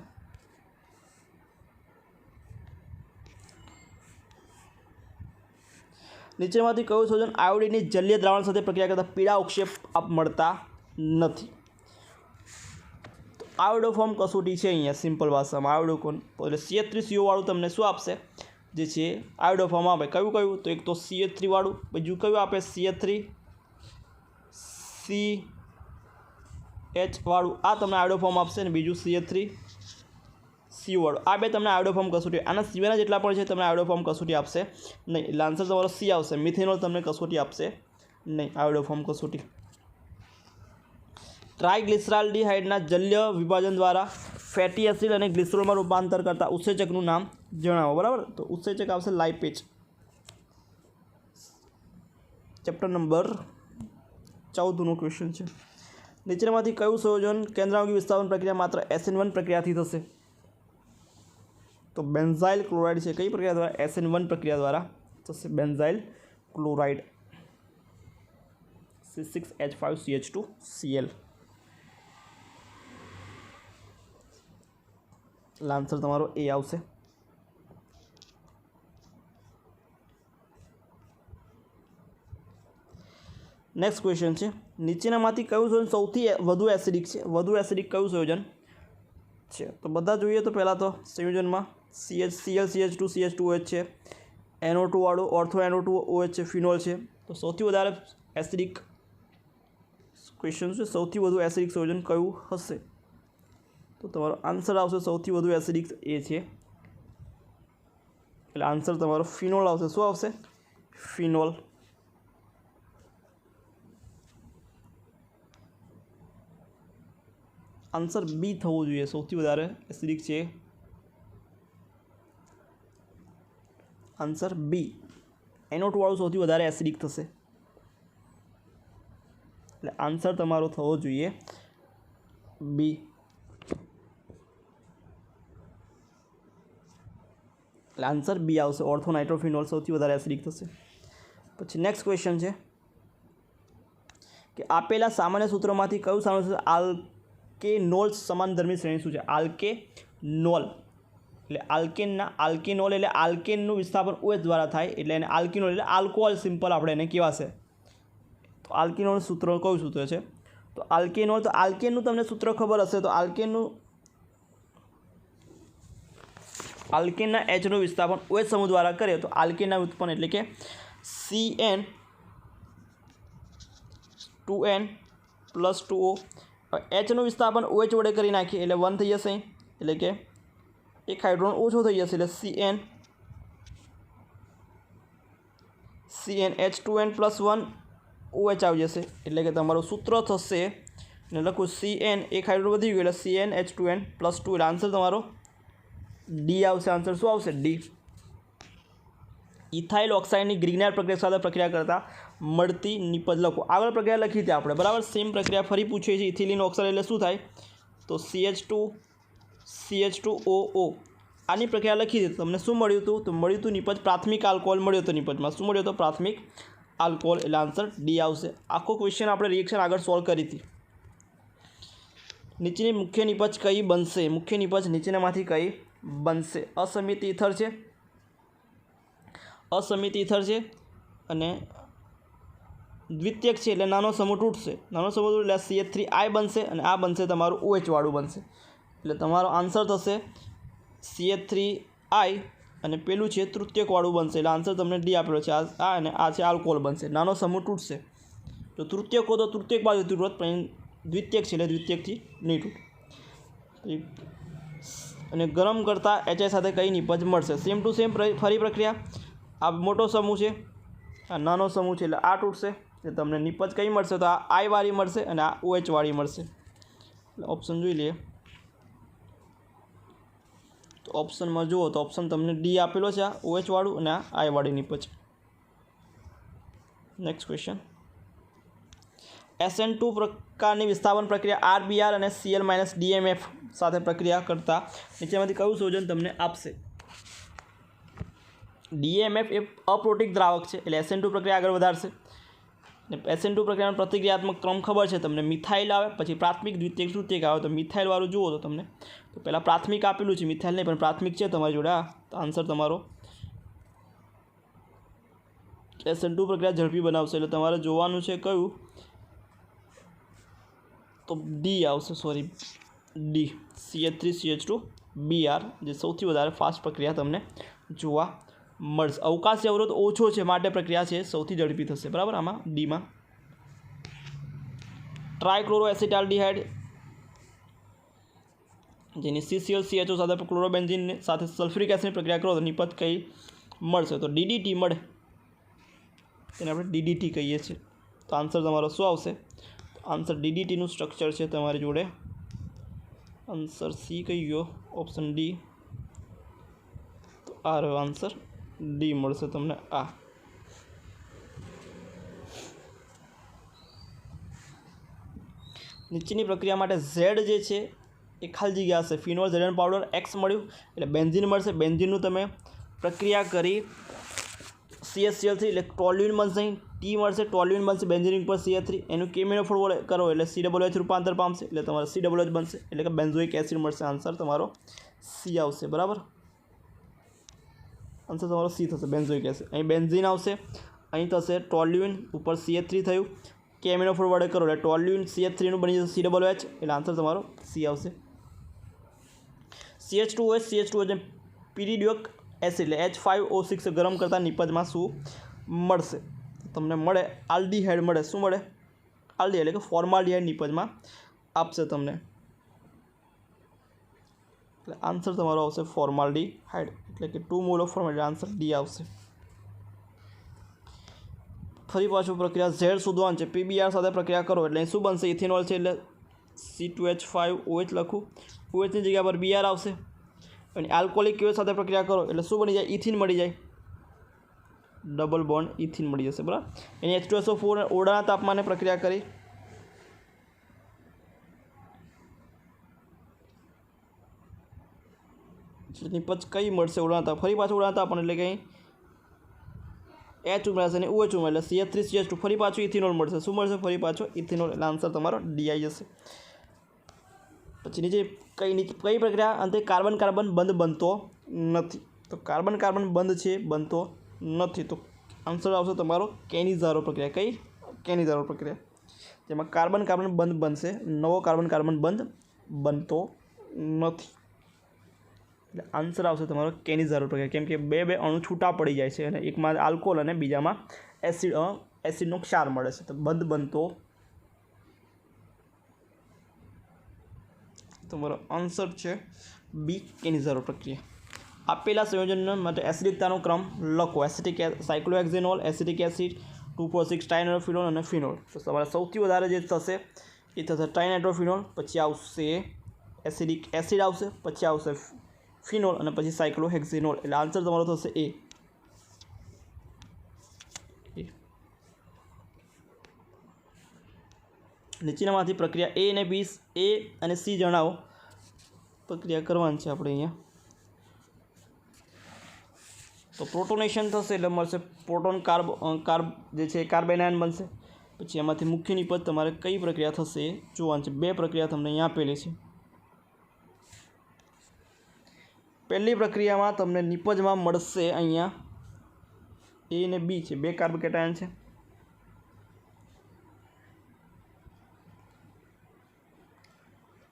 નીચેમાંથી કયું સંયોજન આયોડિનની જલીય દ્રાવણ સાથે પ્રક્રિયા કરતા પીળા અવક્ષેપ મળતા નથી? તો આયોડોફોર્મ કસોટી છે અહીંયા સિમ્પલ ભાષામાં આયોડોફોર્મ એટલે CH3CO વાળું તમને શું આપશે? જે છે આયોડોફોર્મ આપે. કયું કયું? તો એક તો CH3 વાળું, બીજું કયું આપે? CH વાળું, આ તમને આયોડોફોર્મ આપશે. અને બીજું CH3CO વાળું. આ બે તમને આયોડોફોર્મ કસોટી, આના સિવાયના જેટલા પણ છે તમને આયોડોફોર્મ કસોટી આપશે નહીં. એટલે આન્સર તમારો C આવશે. મિથેનોલ તમને કસોટી આપશે નહીં, આયોડોફોર્મ કસોટી. ટ્રાઇગ્લિસરાલ્ડિહાઇડના જલ્ય વિભાજન દ્વારા ફેટી એસિડ અને ગ્લિસરોલમાં રૂપાંતર કરતા ઉત્સેચકનું નામ જણાવો. બરાબર, તો ઉત્સેચક આવશે લાઇપેજ. ચેપ્ટર નંબર 14નો ક્વેશ્ચન છે. નીચેનામાંથી કયું સંયોજન કેન્દ્રાંગી વિસ્થાપન પ્રક્રિયા માત્ર SN1 પ્રક્રિયાથી થશે? તો બેન્ઝાઇલ ક્લોરાઇડ છે. કઈ પ્રક્રિયા દ્વારા? SN1 પ્રક્રિયા દ્વારા થશે બેન્ઝાઇલ ક્લોરાઇડ, C6H5CH2Cl. આન્સર તમારો એ આવશે. નેક્સ્ટ ક્વેશ્ચન છે. નીચેનામાંથી કયું સંયોજન સૌથી વધુ એસિડિક છે? વધુ એસિડિક કયું સંયોજન છે? તો બધા જોઈએ તો પહેલાં તો સંયોજનમાં ClCH2CH2OH છે, NO2 વાળું ઓર્થો NO2OH છે, ફિનોલ છે. તો સૌથી વધારે એસિડિક ક્વેશ્ચન છે, સૌથી વધુ એસિડિક સંયોજન કયું હશે? તો તમારો આન્સર આવશે સૌથી વધુ એસિડિક એ છે, એટલે આન્સર તમારો ફિનોલ આવશે. શું આવશે? ફિનોલ. આન્સર બી થવું જોઈએ, સૌથી વધારે એસિડિક છે. આન્સર બી, NO2 વાળું સૌથી વધારે એસિડિક થશે. એટલે આન્સર તમારો થવો જોઈએ બી. એટલે આન્સર બી આવશે. ઓર્થો નાઇટ્રોફિનોલ સૌથી વધારે એસિડિક થશે. પછી નેક્સ્ટ ક્વેશ્ચન છે કે આપેલા સામાન્ય સૂત્રોમાંથી કયું સામાન્ય સૂત્ર આલ્કેનોલ સમાનધર્મી શ્રેણી શું છે? આલ્કેનોલ એટલે આલ્કેનોલ એટલે આલ્કેનનું વિસ્થાપન OH દ્વારા થાય એટલે એને આલ્કેનોલ એટલે આલ્કોહોલ સિમ્પલ આપણે એને કહેવાશે. તો આલ્કેનોલ સૂત્ર કયું સૂત્ર છે? તો આલ્કેનોલ, તો આલ્કેનનું તમને સૂત્ર ખબર હશે. તો આલ્કેનનું આલ્કેનના એચનું વિસ્થાપન OH સમૂહ દ્વારા કરીએ તો આલ્કેનના ઉત્પન્ન એટલે કે CN2N+2O, એચનું વિસ્થાપન OH વડે કરી નાખીએ એટલે 1 થઈ જશે, એટલે કે એક હાઇડ્રોજન ઓછો થઈ જશે એટલે CnH2n+1 OH આવી જશે, એટલે કે તમારું સૂત્ર થશે અને લખું CN, એક હાઇડ્રોજન વધી ગયું એટલે CnH2n+2, એટલે આન્સર તમારો ડી આવશે. આન્સર શું આવશે? ડી. ઇથાઇલ ઓક્સાઇડની ગ્રિગ્નાર પ્રક્રિયા સાથે પ્રક્રિયા કરતા મળતી નિપજ લખો. આગળ પ્રક્રિયા લખી હતી આપણે, બરાબર. સેમ પ્રક્રિયા ફરી પૂછીએ છીએ. ઇથિલિન ઓક્સાઇડ એટલે શું થાય? તો CH2OO. આની પ્રક્રિયા લખી હતી. તમને શું મળ્યું હતું? તો મળ્યું હતું નિપજ પ્રાથમિક આલ્કોહોલ મળ્યો હતો નિપજમાં. શું મળ્યો હતો? પ્રાથમિક આલ્કોહોલ, એટલે આન્સર ડી આવશે. આખો ક્વેશ્ચન આપણે રિએક્શન આગળ સોલ્વ કરી હતી. નીચેની મુખ્ય નિપજ કઈ બનશે? મુખ્ય નિપજ નીચેનામાંથી કઈ બનશે? અસમિત ઇથર છે, અસમિત ઇથર છે અને દ્વિતીયક છે એટલે નાનો સમૂહ તૂટશે. નાનો સમૂહ તૂટે એટલે CH3I બનશે અને આ બનશે તમારું OH વાળું બનશે. એટલે તમારો આન્સર થશે CH3I અને પેલું છે તૃતીયક વાળું બનશે. એટલે આન્સર તમને ડી આપેલો છે. આ અને આ છે આલ્કોહોલ બનશે. નાનો સમૂહ તૂટશે. જો તૃતીયક હોય તો તૃતીયક બાજુ તૂટત, પણ દ્વિતીયક છે એટલે દ્વિતીયકથી નહીં તૂટે. અને ગરમ કરતાં HI સાથે કઈ નિપજ મળશે? સેમ ટુ સેમ ફરી પ્રક્રિયા. આ મોટો સમૂહ છે, આ નાનો સમૂહ છે, એટલે આ તૂટશે. એટલે તમને નિપજ કઈ મળશે? તો આ I વાળી મળશે અને આ OH વાળી મળશે. એટલે ઓપ્શન જોઈ લઈએ. તો ઓપ્શનમાં જુઓ તો ઓપ્શન તમને ડી આપેલો છે, આ OH વાળું અને આ I વાળી નિપજ. Next question. SN2 પ્રકારની વિસ્થાપન પ્રક્રિયા RBr અને Cl-DMF સાથે પ્રક્રિયા કરતા નીચેમાંથી કયું સંયોજન તમને આપશે? DMF એ અપ્રોટીક દ્રાવક છે એટલે SN2 પ્રક્રિયા આગળ વધારશે. SN2 પ્રક્રિયાનો પ્રતિક્રિયાત્મક ક્રમ ખબર છે તમને. મિથાઇલ આવે, પછી પ્રાથમિક, દ્વિતીયક, તૃતીયક આવે. તો મિથાઇલ વાળું જુઓ તો તમને તો પહેલાં પ્રાથમિક આપેલું છે, મિથાઇલ નહીં પણ પ્રાથમિક છે તમારી જોડે. તો આન્સર તમારો SN2 પ્રક્રિયા ઝડપી બનાવશે. એટલે તમારે જોવાનું છે કયું? તો ડી આવશે, સોરી ડી, CH3CH2Br જે સૌથી વધારે ફાસ્ટ પ્રક્રિયા તમને જોવા મળશે. અવકાશી અવરોધ ઓછો છે માટે પ્રક્રિયા છે સૌથી ઝડપી થશે, બરાબર. આમાં ડીમાં ટ્રાયક્લોરોએસિટાલ્ડિહાઇડ જેની CCl CHO સાથે ક્લોરોબેન્ઝીન સાથે સલ્ફ્યુરિક એસિડની પ્રક્રિયા કરો તો નિપજ કઈ મળશે? તો DDT મળે, તેને આપણે DDT કહીએ છીએ. તો આન્સર તમારો શું આવશે? આન્સર DDTનું સ્ટ્રક્ચર છે તમારી જોડે. આન્સર સી કઈ ગયો? Option D. તો આ રહ્યો આન્સર, ડી મળશે તમને. આ નીચેની પ્રક્રિયા માટે ઝેડ જે છે એ ખાલી જગ્યા હશે. ફિનોલ ઝેડન પાવડર X મળ્યું એટલે બેન્ઝીન મળશે. બેન્ઝીનનું તમે પ્રક્રિયા કરી CH3 એટલે ટોલ્યુઇન બનશે. ટી મળશે, ટોલ્યુઇન બનશે બેન્ઝીન ઉપર CH3. એનું કેમિનોફોર વડે કરો એટલે COOH રૂપાંતર પામશે એટલે તમારે COOH બનશે, એટલે કે બેન્ઝોઇક એસિડ મળશે. આન્સર તમારો સી આવશે, બરાબર. આન્સર તમારો સી થશે, બેન્ઝોઇક એસિડ. અહીં બેન્ઝીન આવશે, અહીં થશે ટોલ્યુઇન, ઉપર CH3 થયું, કેમિનોફોર વડે કરો એટલે ટોલ્યુઇન CH3 નું બની જશે COOH, એટલે આન્સર તમારો સી આવશે. CH2OH પીરિયોડિક એસિડ એટલે H5O6 ગરમ કરતાં નિપજમાં શું મળશે? તમને મળે આલ્ડીહાઇડ મળે. શું મળે? આલ્ડીહાઇડ એટલે કે ફોર્માલ્ડીહાઇડ નિપજમાં આપશે તમને. એટલે આન્સર તમારો આવશે ફોર્માલ્ડીહાઇડ, એટલે કે 2 mall of formaldehyde. Answer D આવશે. ફરી પાછું પ્રક્રિયા ઝેડ શોધવાનું છે. PBr સાથે પ્રક્રિયા કરો એટલે શું બનશે? ઇથેનોલ છે એટલે C2H5OH લખું, OHની જગ્યા પર Br આવશે. અને આલ્કોહોલિક કેવ સાથે પ્રક્રિયા કરો એટલે શું બની જાય? ઇથિન મળી જાય, ડબલ બોન્ડ ઇથિન મળી જશે, બરાબર. એની H2SO4 ઓરડાના તાપમાને પ્રક્રિયા કરી નિપજ કઈ મળશે? ઓરડાના તાપ. ફરી પાછું ઓરડાના તાપમાન એટલે કે H ઉમેરાશે અને OH ઉમેરે એટલે CH3CH2 ફરી પાછું ઇથિનોલ મળશે. શું મળશે? ફરી પાછો ઇથિનોલ, એટલે આન્સર તમારો ડી આવી જશે. પછી નીચે કઈ પ્રક્રિયા અંતે કાર્બન કાર્બન બંધ બનતો નથી? તો કાર્બન કાર્બન બંધ છે, બનતો નથી. તો આન્સર આવશે તમારો કેનિઝારો પ્રક્રિયા. કઈ? કેનિઝારો પ્રક્રિયા, જેમાં કાર્બન કાર્બન બંધ બનશે, નવો કાર્બન કાર્બન બંધ બનતો નથી. એટલે આન્સર આવશે તમારો કેની ઝારોળ પ્રક્રિયા, કેમ કે બે બે અણુ છૂટા પડી જાય છે અને એકમાં આલ્કોહોલ અને બીજામાં એસિડનો ક્ષાર મળે છે, તો બંધ બનતો તમારો આન્સર છે બી કેની ઝારોળ પ્રક્રિયા. આપેલા સંયોજન માટે એસિડિકતાનો ક્રમ લખો. એસિટિક સાયક્લોહેક્ઝેનોલ, એસિટિક એસિડ, 2,4,6 ટ્રાઇનાઇટ્રોફિનોલ અને ફિનોલ. તો તમારે સૌથી વધારે જે થશે એ થશે ટ્રાઇનાઇટ્રોફિનોલ, પછી આવશે એસિડિક એસિડ આવશે, પછી આવશે ફિનોલ અને પછી સાયક્લોહેક્ઝેનોલ. એટલે આન્સર તમારો થશે એ. નીચેનામાંથી પ્રક્રિયા એ અને સી જણાવો. પ્રક્રિયા કરવાની છે આપણે અહીંયા. તો પ્રોટોનેશન થશે એટલે મળશે પ્રોટોન કાર્બ જે છે કાર્બન આયન બનશે. પછી એમાંથી મુખ્ય નિપજ તમારે કઈ પ્રક્રિયા થશે એ જોવાનું છે. બે પ્રક્રિયા તમને અહીંયા આપેલી છે. પહેલી પ્રક્રિયામાં તમને નિપજમાં મળશે અહીંયા એ અને બી છે, બે કાર્બ કેટાયન છે.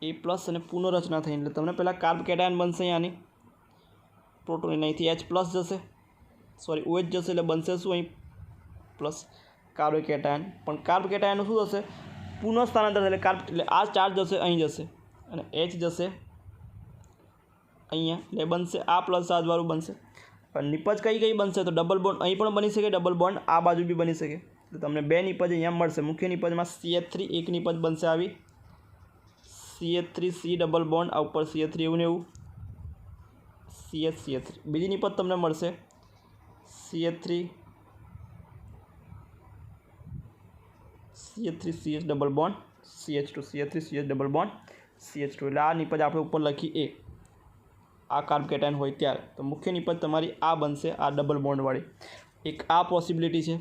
એ પ્લસ અને પુનઃરચના થઈને એટલે તમને પહેલાં કાર્બ કેટાયન બનશે અહીંયાની પ્રોટોન, અહીંથી એચ પ્લસ જશે, સોરી OH જશે એટલે બનશે શું અહીં પ્લસ કાર્બ કેટાયન. પણ કાર્બ કેટાયનનું શું થશે પુનઃ સ્થાનાંતર એટલે એટલે આ ચાર્જ જશે અહીં જશે અને એચ જશે અહીંયા એટલે બનશે આ પ્લસ ચાર્જવાળું બનશે. પણ નિપજ કઈ બનશે તો ડબલ બોન્ડ અહીં પણ બની શકે, ડબલ બોન્ડ આ બાજુ બી બની શકે. તો તમને બે નિપજ અહીંયા મળશે. મુખ્ય નિપજમાં CH3 એક નિપજ બનશે આવી CH3C ડબલ બોન્ડ, આ ઉપર CH3 એવું ને એવું CH3. બીજી નિપજ તમને મળશે CH3CH double bond CH2, CH3CH double bond CH2. એટલે આ નિપજ આપણે ઉપર લખી એ આ કાર્બ કેટાયન હોય ત્યારે. તો મુખ્ય નિપજ તમારી આ બનશે, આ ડબલ બોન્ડવાળી. એક આ પોસિબિલિટી છે.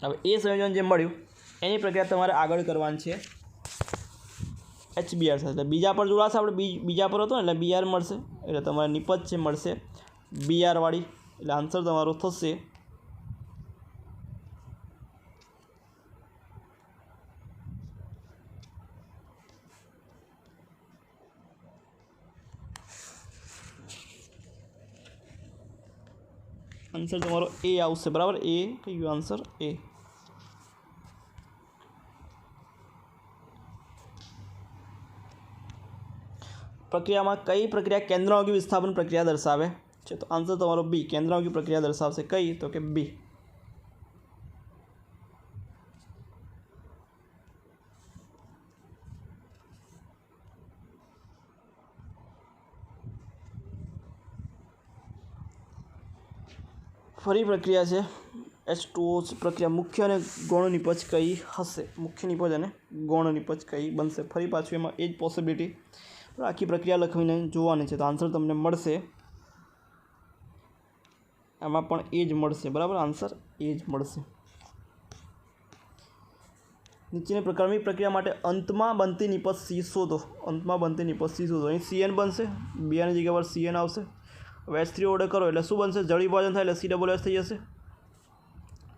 હવે એ સંયોજન જે મળ્યું એની પ્રક્રિયા તમારે આગળ કરવાની છે HBr સાથે. એટલે બીજા પર જોડાશે, આપણે બીજા પર હતો ને એટલે BR મળશે. એટલે તમારે નિપજ છે મળશે BR વાળી. એટલે આન્સર તમારો થશે એ આવશે. બરાબર, એ થઈ ગયું આન્સર એ. પ્રક્રિયામાં કઈ પ્રક્રિયા કેન્દ્રાંગી વિસ્થાપન પ્રક્રિયા દર્શાવે છે? તો આન્સર તમારો બી કેન્દ્રાંગી પ્રક્રિયા દર્શાવશે. કઈ તો કે બી. ફરી પ્રક્રિયા છે H2O પ્રક્રિયા. મુખ્ય અને ગૌણ નિપજ કઈ હશે? મુખ્ય નિપજ અને ગૌણ નિપજ કઈ બનશે? ફરી પાછું એમાં એ જ પોસિબિલિટી આખી પ્રક્રિયા લખીને જોવાની છે. તો આન્સર તમને મળશે આમાં પણ એ જ મળશે. બરાબર, આન્સર એ જ મળશે. નીચેની પ્રકારની પ્રક્રિયા માટે અંતમાં બનતી નિપજ સી શોધો. અંતમાં બનતી નિપજ સી શોધો. અહીં CN બનશે, બીની જગ્યા પર CN આવશે. હવે H3 ઓર્ડર કરો એટલે શું બનશે? જળ વિભાજન થાય એટલે COOH થઈ જશે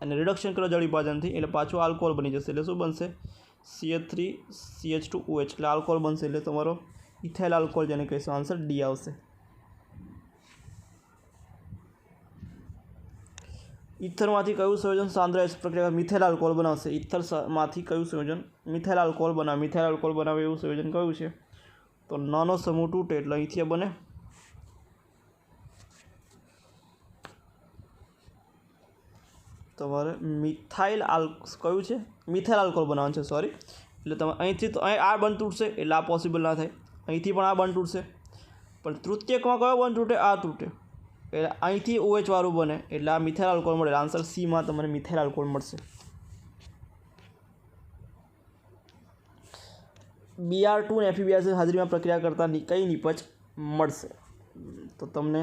અને રિડક્શન કરો જળ વિભાજનથી એટલે પાછું આલ્કોહોલ બની જશે. એટલે શું બનશે? CH3CH2OH એટલે આલ્કોહોલ બનશે. એટલે તમારો ઇથાઇલ આલ્કોહોલ જેને કહીશું આન્સર ડી આવશે. ઇથરમાંથી કયું સંયોજન સાંદ્ર પ્રક્રિયા મિથાઇલ આલ્કોહોલ બનાવશે? ઇથરમાંથી કયું સંયોજન મિથાઇલ આલ્કોહોલ બનાવે? મિથાઇલ આલ્કોહોલ બનાવે એવું સંયોજન કયું છે? તો નાનો સમૂહ તૂટે એટલે અહીંથી બને તમારે મિથાઇલ કયું છે? મિથાઇલ આલ્કોહોલ બનાવવાનું છે, સોરી. એટલે તમે અહીંથી તો અહીં આ બંધ તૂટશે એટલે આ પોસિબલ ના થાય. અહીંથી પણ આ બંધ તૂટશે, પણ તૃતીયકમાં કયો બંધ તૂટે? આ તૂટે એટલે અહીંથી OH વાળું બને એટલે આ મિથાઇલ આલ્કોહોલ મળે. આન્સર સીમાં તમને મિથાઇલ આલ્કોહોલ મળશે. Br2 અને FeBr હાજરીમાં પ્રક્રિયા કરતા કઈ નિપજ મળશે? તો તમને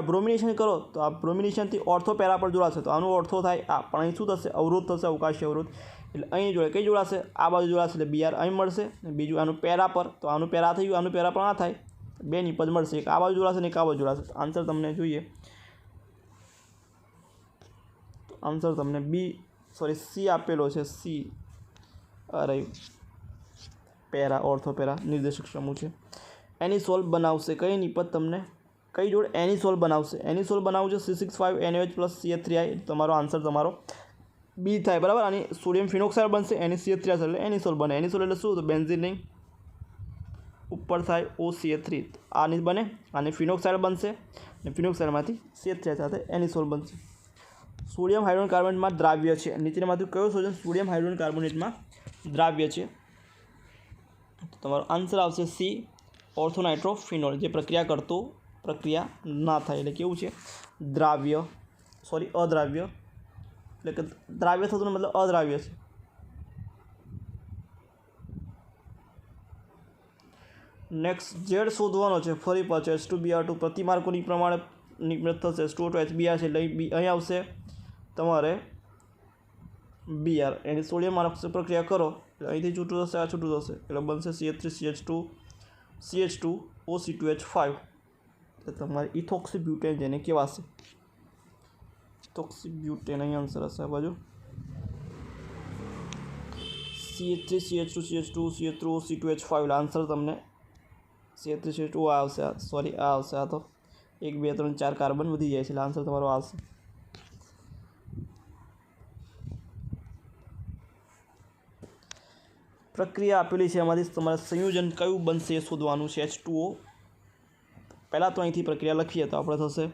બ્રોમિનેશન કરો તો આ બ્રોમિનેશનથી ઓર્થો પેરા પર જોડાશે. તો આનું ઓર્થો થાય આ, પણ અહીં શું થશે? અવરોધ થશે, અવકાશી અવરોધ. એટલે અહીં જોડે કઈ જોડાશે? આ બાજુ જોડાશે એટલે Br અહીં મળશે. બીજું આનું પેરા પર, તો આનું પેરા થઈ ગયું, આનું પેરા પણ આ થાય. બે નિપજ મળશે, એક આ બાજુ જોડાશે ને એક આ બાજુ જોડાશે. આન્સર તમને જોઈએ તો આન્સર તમને સી આપેલો છે. સી રહ્યું પેરા, ઓર્થો પેરા નિર્દેશક સમૂહ છે. એનિસોલ બનાવશે. કઈ નિપજ તમને કઈ જોડે એનિસોલ બનાવશે? એનિસોલ બનાવવું છે C6H5NaOH પ્લસ CH3I. તમારો આન્સર તમારો બી થાય, બરાબર. અને સોડિયમ ફિનોક્સાઇડ બનશે, NaCH3 એટલે એનિસોલ બને. એનિસોલ એટલે શું? તો બેન્ઝીન નહીં, ઉપર થાય OCH3, આ નહીં બને. અને ફિનોક્સાઇડ બનશે, અને ફિનોક્સાઇડમાંથી CH3 સાથે એનિસોલ બનશે. સોડિયમ હાઇડ્રોજન કાર્બોનેટમાં દ્રાવ્ય છે. નીચેનામાંથી કયો સંયોજન સોડિયમ હાઇડ્રોજન કાર્બોનેટમાં દ્રાવ્ય છે? તો તમારો આન્સર આવશે સી, ઓર્થોનાઇટ્રોફિનોલ. જે પ્રક્રિયા ના થાય એટલે કેવું છે? દ્રાવ્ય, સોરી અદ્રાવ્ય, એટલે કે દ્રાવ્ય થતું મતલબ અદ્રાવ્ય છે. નેક્સ્ટ ઝેડ શોધવાનો છે. ફરી પાછો H2Br2 પ્રતિ માર્કોની પ્રમાણે નિર્મિત થશે. H2O2 HBr છે એટલે અહીં આવશે તમારે Br. એની સોડિયમ આરક્ષ પ્રક્રિયા કરો એટલે અહીંથી છૂટું થશે, આ છૂટું થશે એટલે બનશે CH3CH2OC2H5. એટલે તમારે ઇથોક્સીબ્યુટેન જેને કહેવાશે. ઇથોક્સીબ્યુટેન અહીં આન્સર હશે આ બાજુ. CH3CH2CH2CH3OC2H5 એટલે આન્સર તમને CH3CH2 આવશે. સોરી આ આવશે. આ તો 1 2 3 4 કાર્બન વધી જાય છે એટલે આન્સર તમારો આવશે. પ્રક્રિયા આપેલી છે, એમાંથી તમારે સંયોજન કયું બનશે એ શોધવાનું છે. H2O પહેલાં તો અહીંથી પ્રક્રિયા લખીએ તો આપણે થશે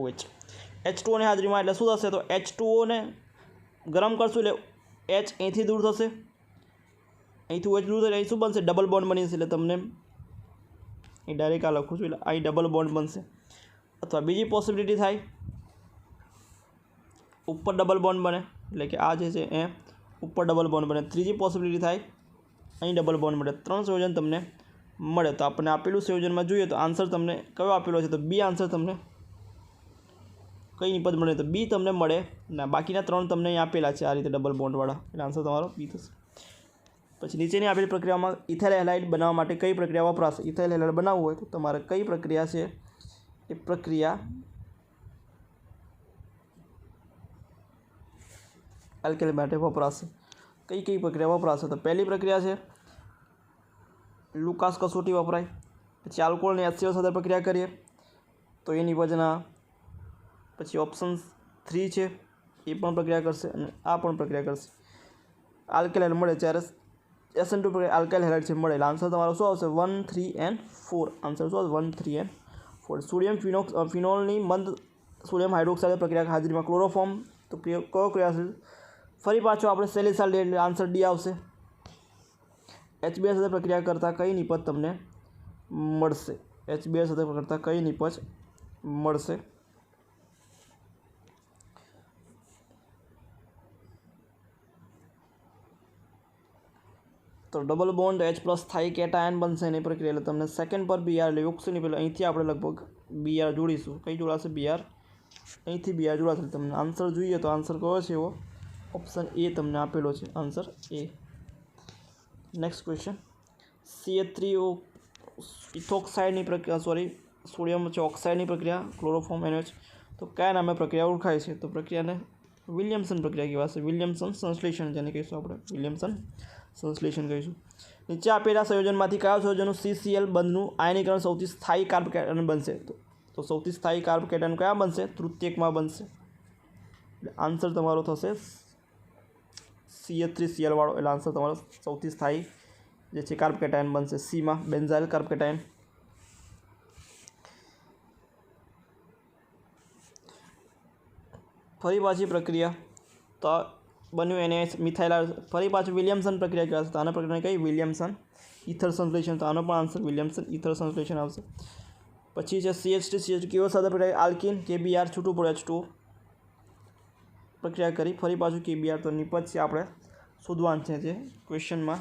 OH. H2O ની હાજરીમાં એટલે શું થશે? તો H2O ને ગરમ કરશું એટલે H અહીંથી દૂર થશે, અહીંથી OH દૂર થશે, અહીં શું બનશે? ડબલ બોન્ડ બની જશે. એટલે તમને અહીં ડાયરેક્ટ આ લખું છું એટલે અહીં ડબલ બોન્ડ બનશે. અથવા બીજી પોસિબિલિટી થાય, ઉપર ડબલ બોન્ડ બને એટલે કે આ જે છે એ ઉપર ડબલ બોન્ડ બને. ત્રીજી પોસિબિલિટી થાય, અહીં ડબલ બોન્ડ મળે. 3 સંયોજન તમને મળે. તો આપણે આપેલું સંયોજનમાં જોઈએ તો આન્સર તમને કયો આપેલો છે? તો બી આન્સર તમને કઈ નિપજ મળે? તો બી તમને મળે ના. બાકીના 3 તમને અહીં આપેલા છે આ રીતે ડબલ બોન્ડવાળા, એટલે આન્સર તમારો બી થશે. પછી નીચેની આપેલી પ્રક્રિયામાં ઇથાઇલ હેલાઇડ બનાવવા માટે કઈ પ્રક્રિયા વપરાશે? ઇથાઇલ હેલાઇડ બનાવવું હોય તો તમારે કઈ પ્રક્રિયા છે એ પ્રક્રિયા આલ્કેલ માટે વપરાશે. કઈ પ્રક્રિયા વપરાશે? તો પહેલી પ્રક્રિયા છે લુકાસ કસોટી વપરાય. પછી આલ્કોહોલને HCl સાથે પ્રક્રિયા કરીએ તો એ નિપજના. પછી ઓપ્શન 3 છે એ પણ પ્રક્રિયા કરશે અને આ પણ પ્રક્રિયા કરશે. આલ્કેલ હેલાઇડ મળે જ્યારે SN2 પ્રક્રિયા આલ્કેલ હેલાઇડ છે મળે. એટલે આન્સર તમારો શું આવશે? 1 3 and 4. આન્સર શું આવશે? 1 3 and 4. સોડિયમ ફિનોલની મંદ સોડિયમ હાઇડ્રોક્સાઇડ પ્રક્રિયા હાજરીમાં ક્લોરોફોર્મ તો કયો ક્રિયાશીલ? ફરી પાછો આપણે સેલિસાઇડ એટલે આન્સર ડી આવશે. HBr સાથે પ્રક્રિયા કરતાં કઈ નિપજ તમને મળશે? HBr સાથે કરતાં કઈ નિપજ મળશે? તો ડબલ બોન્ડ H પ્લસ થાય કેટાયન બનશે એની પ્રક્રિયા. એટલે તમને સેકન્ડ પર Br એટલે ઓક્સિજન પેલા અહીંથી આપણે લગભગ Br જોડીશું. કઈ જોડાશે? Br અહીંથી Br જોડાશે. તમને આન્સર જોઈએ તો આન્સર કયો છે? એવો ઓપ્શન એ તમને આપેલો છે, આન્સર એ. નેક્સ્ટ ક્વેશ્ચન, CH3O ઇથોક્સાઇડની પ્રક્રિયા, સોરી સોડિયમ છે ઓક્સાઇડની પ્રક્રિયા ક્લોરોફોર્મ NaOH તો કયા નામે પ્રક્રિયા ઓળખાય છે? તો પ્રક્રિયાને વિલિયમસન પ્રક્રિયા કહેવાશે. વિલિયમસન સંશ્લેષણ જેને કહીશું આપણે, વિલિયમસન સંશ્લેષણ કહીશું. નીચે આપેલા સંયોજનમાંથી કયા સંયોજનનું CCl બંધનું આયનીકરણ સૌથી સ્થાયી કાર્બ કેટાયન બનશે? તો સૌથી સ્થાયી કાર્બ કેટાયન કયા બનશે? તૃતીયકમાં બનશે. એટલે આન્સર તમારો થશે CH3Cl વાળો. એટલે આન્સર તમારો સૌથી સ્થાયી જે છે કાર્બ કેટાયન બનશે સીમાં, બેન્ઝાઇલ કાર્બ કેટાયન. ફરી પાછી પ્રક્રિયા તો બન્યું NaOH મિથાઇલ. ફરી પાછું વિલિયમસન પ્રક્રિયા કહેવાશે. તો આના પ્રક્રિયા કઈ? વિલિયમસન ઇથર સંશ્લેષણ. તો આનો પણ આન્સર વિલિયમસન ઇથર સંશ્લેષણ આવશે. પછી છે CH3CH2 કેવો સાથે પ્રક્રિયા? આલ્કીન KBr છૂટું પડે H2O પ્રક્રિયા કરી. ફરી પાછું KBr તો નિપજ છે આપણે શોધવાનું છે જે ક્વેશ્ચનમાં.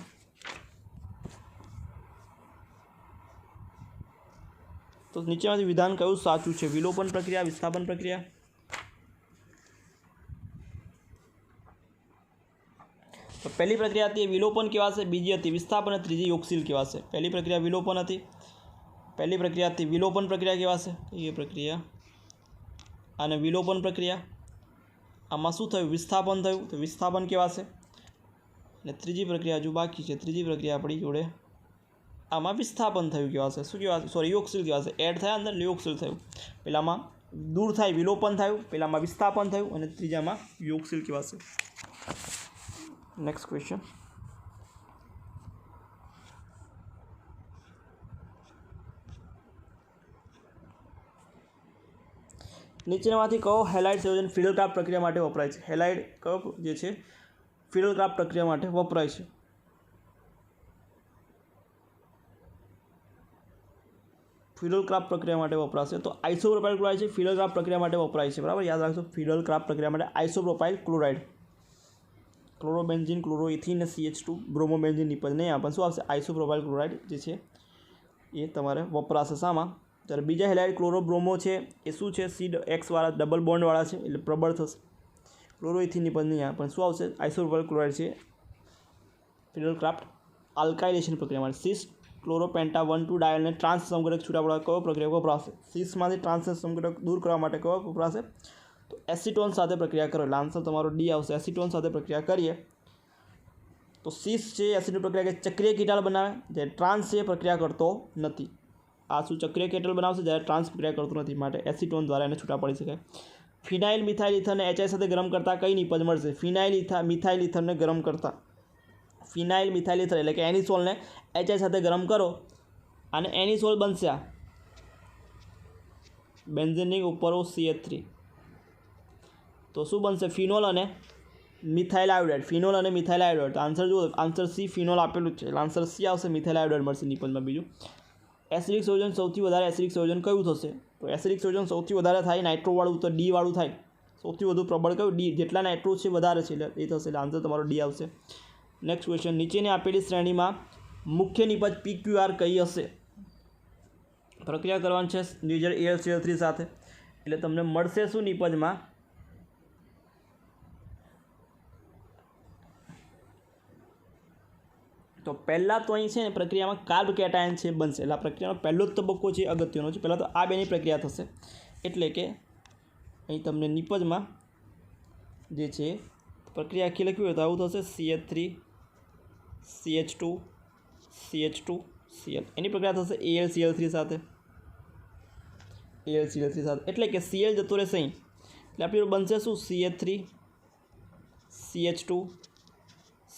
તો નીચેમાંથી વિધાન કયું સાચું છે? વિલોપન પ્રક્રિયા, વિસ્થાપન પ્રક્રિયા? તો પહેલી પ્રક્રિયા હતી એ વિલોપન કહેવાશે, બીજી હતી વિસ્થાપન અને ત્રીજી યોગશીલ કહેવાશે. પહેલી પ્રક્રિયા વિલોપન હતી, પહેલી પ્રક્રિયા હતી વિલોપન પ્રક્રિયા કહેવાશે એ પ્રક્રિયા, અને વિલોપન પ્રક્રિયા. આમાં શું થયું? વિસ્થાપન થયું, તો વિસ્થાપન કહેવાશે. અને ત્રીજી પ્રક્રિયા હજુ બાકી છે. ત્રીજી પ્રક્રિયા આપણી જોડે આમાં વિસ્થાપન થયું કહેવાશે. શું કહેવાશે? સોરી, યોગશીલ કહેવાશે. એડ થયા અંદર યોગશીલ થયું. પહેલામાં દૂર થાય વિલોપન થયું, પહેલામાં વિસ્થાપન થયું અને ત્રીજામાં યોગશીલ કહેવાશે. Next question. નીચેનામાંથી કયો હેલાઇડ સંયોજન ફિડલક્રાફ્ટ પ્રક્રિયા માટે વપરાય છે? હેલાઇડ કયો જે છે ફિડલક્રાફ્ટ પ્રક્રિયા માટે વપરાય છે? ફિડલક્રાફ્ટ પ્રક્રિયા માટે વપરાશે તો આઇસોપ્રોપાઇલ ક્લોરાઇડ છે. ફિડલક્રાફ્ટ પ્રક્રિયા માટે વપરાય છે. બરાબર, યાદ રાખજો. ફિડલક્રાફ્ટ પ્રક્રિયા માટે આઇસોપ્રોપાઇલ ક્લોરાઇડ, ક્લોરોબેન્ઝીન, ક્લોરોઇથિન અને CH2 બ્રોમોબેન્ઝીન નિપજ નહીં આપે. શું આવશે? આઇસોપ્રોપાઇલ ક્લોરાઇડ જે છે એ તમારે વપરાશે. શામાં? જ્યારે બીજા હેલાઇડ ક્લોરોબ્રોમો છે એ શું છે? CX વાળા ડબલ બોન્ડવાળા છે એટલે પ્રબળ થશે. ક્લોરોઇથિન નિપજ નહીં આવે પણ શું આવશે? આઇસોપ્રોપાઇલ ક્લોરાઇડ છે. ફિડલક્રાફ્ટ આલ્કાઇલેશન પ્રક્રિયા માટે સિસ ક્લોરોપેન્ટા 1,2 ડાયોલને ટ્રાન્સ સમઘટક છૂટા પડવા કયો પ્રક્રિયા વપરાશે? સિસમાંથી ટ્રાન્સ સમઘટક દૂર કરવા માટે કયો વપરાશે? તો એસિટોન સાથે પ્રક્રિયા કરો એટલે આન્સર તમારો ડી આવશે. એસિટોન સાથે પ્રક્રિયા કરીએ તો સિસ છે એસિટોન પ્રક્રિયા કે ચક્રીય કીટાલ બનાવે, જે ટ્રાન્સ છે પ્રક્રિયા કરતો નથી. આ શું ચક્રીય કેટલ બનાવશે જ્યારે ટ્રાન્સ પ્રક્રિયા કરતો નથી, માટે એસિટોન દ્વારા એને છૂટા પડી શકાય. ફિનાઇલ મિથાઇલ ઇથરને HI સાથે ગરમ કરતાં કઈ નિપજ મળશે? ફિનાઇલ મિથાઇલ ઇથરને ગરમ કરતાં, ફિનાઇલ મિથાઇલ ઇથર એટલે કે એનિસોલને HI સાથે ગરમ કરો અને એનિસોલ બનશે આ બેન્ઝેનિક ઉપરો CH3, તો શું બનશે? ફિનોલ અને મિથાઇલ આયોડાઇડ. ફિનોલ અને મિથાઇલ આયોડાઇડ. તો આન્સર જુઓ, આન્સર સી ફિનોલ આપેલું જ છે એટલે આન્સર સી આવશે. મિથાઇલ આયોડાઇડ મળશે નિપજમાં. બીજું, એસિડિક સંયોજન સૌથી વધારે એસિડિક સંયોજન કયું થશે? તો એસિડિક સંયોજન સૌથી વધારે થાય નાઇટ્રોવાળું, તો ડી વાળું થાય. સૌથી વધુ પ્રબળ કયું? ડી. જેટલા નાઇટ્રો છે વધારે છે એટલે એ થશે એટલે આન્સર તમારો ડી આવશે. Next question. નીચેની આપેલી શ્રેણીમાં મુખ્ય નિપજ PQR કઈ હશે? પ્રક્રિયા કરવાની છે AlCl3 સાથે એટલે તમને મળશે શું નિપજમાં? તો પહેલાં તો અહીં છે ને પ્રક્રિયામાં કાર્બ કેટાયન છે બનશે એટલે આ પ્રક્રિયાનો પહેલો જ તબક્કો છે અગત્યનો છે. પહેલાં તો આ બેની પ્રક્રિયા થશે એટલે કે અહીં તમને નિપજમાં જે છે પ્રક્રિયા આખી લખવી હોય તો આવું થશે: CH3 CH2 CH2 Cl. એની પ્રક્રિયા થશે AlCl3 સાથે, AlCl3 સાથે એટલે કે Cl જતો રહેશે અહીં એટલે આપણી બનશે શું? CH3 CH2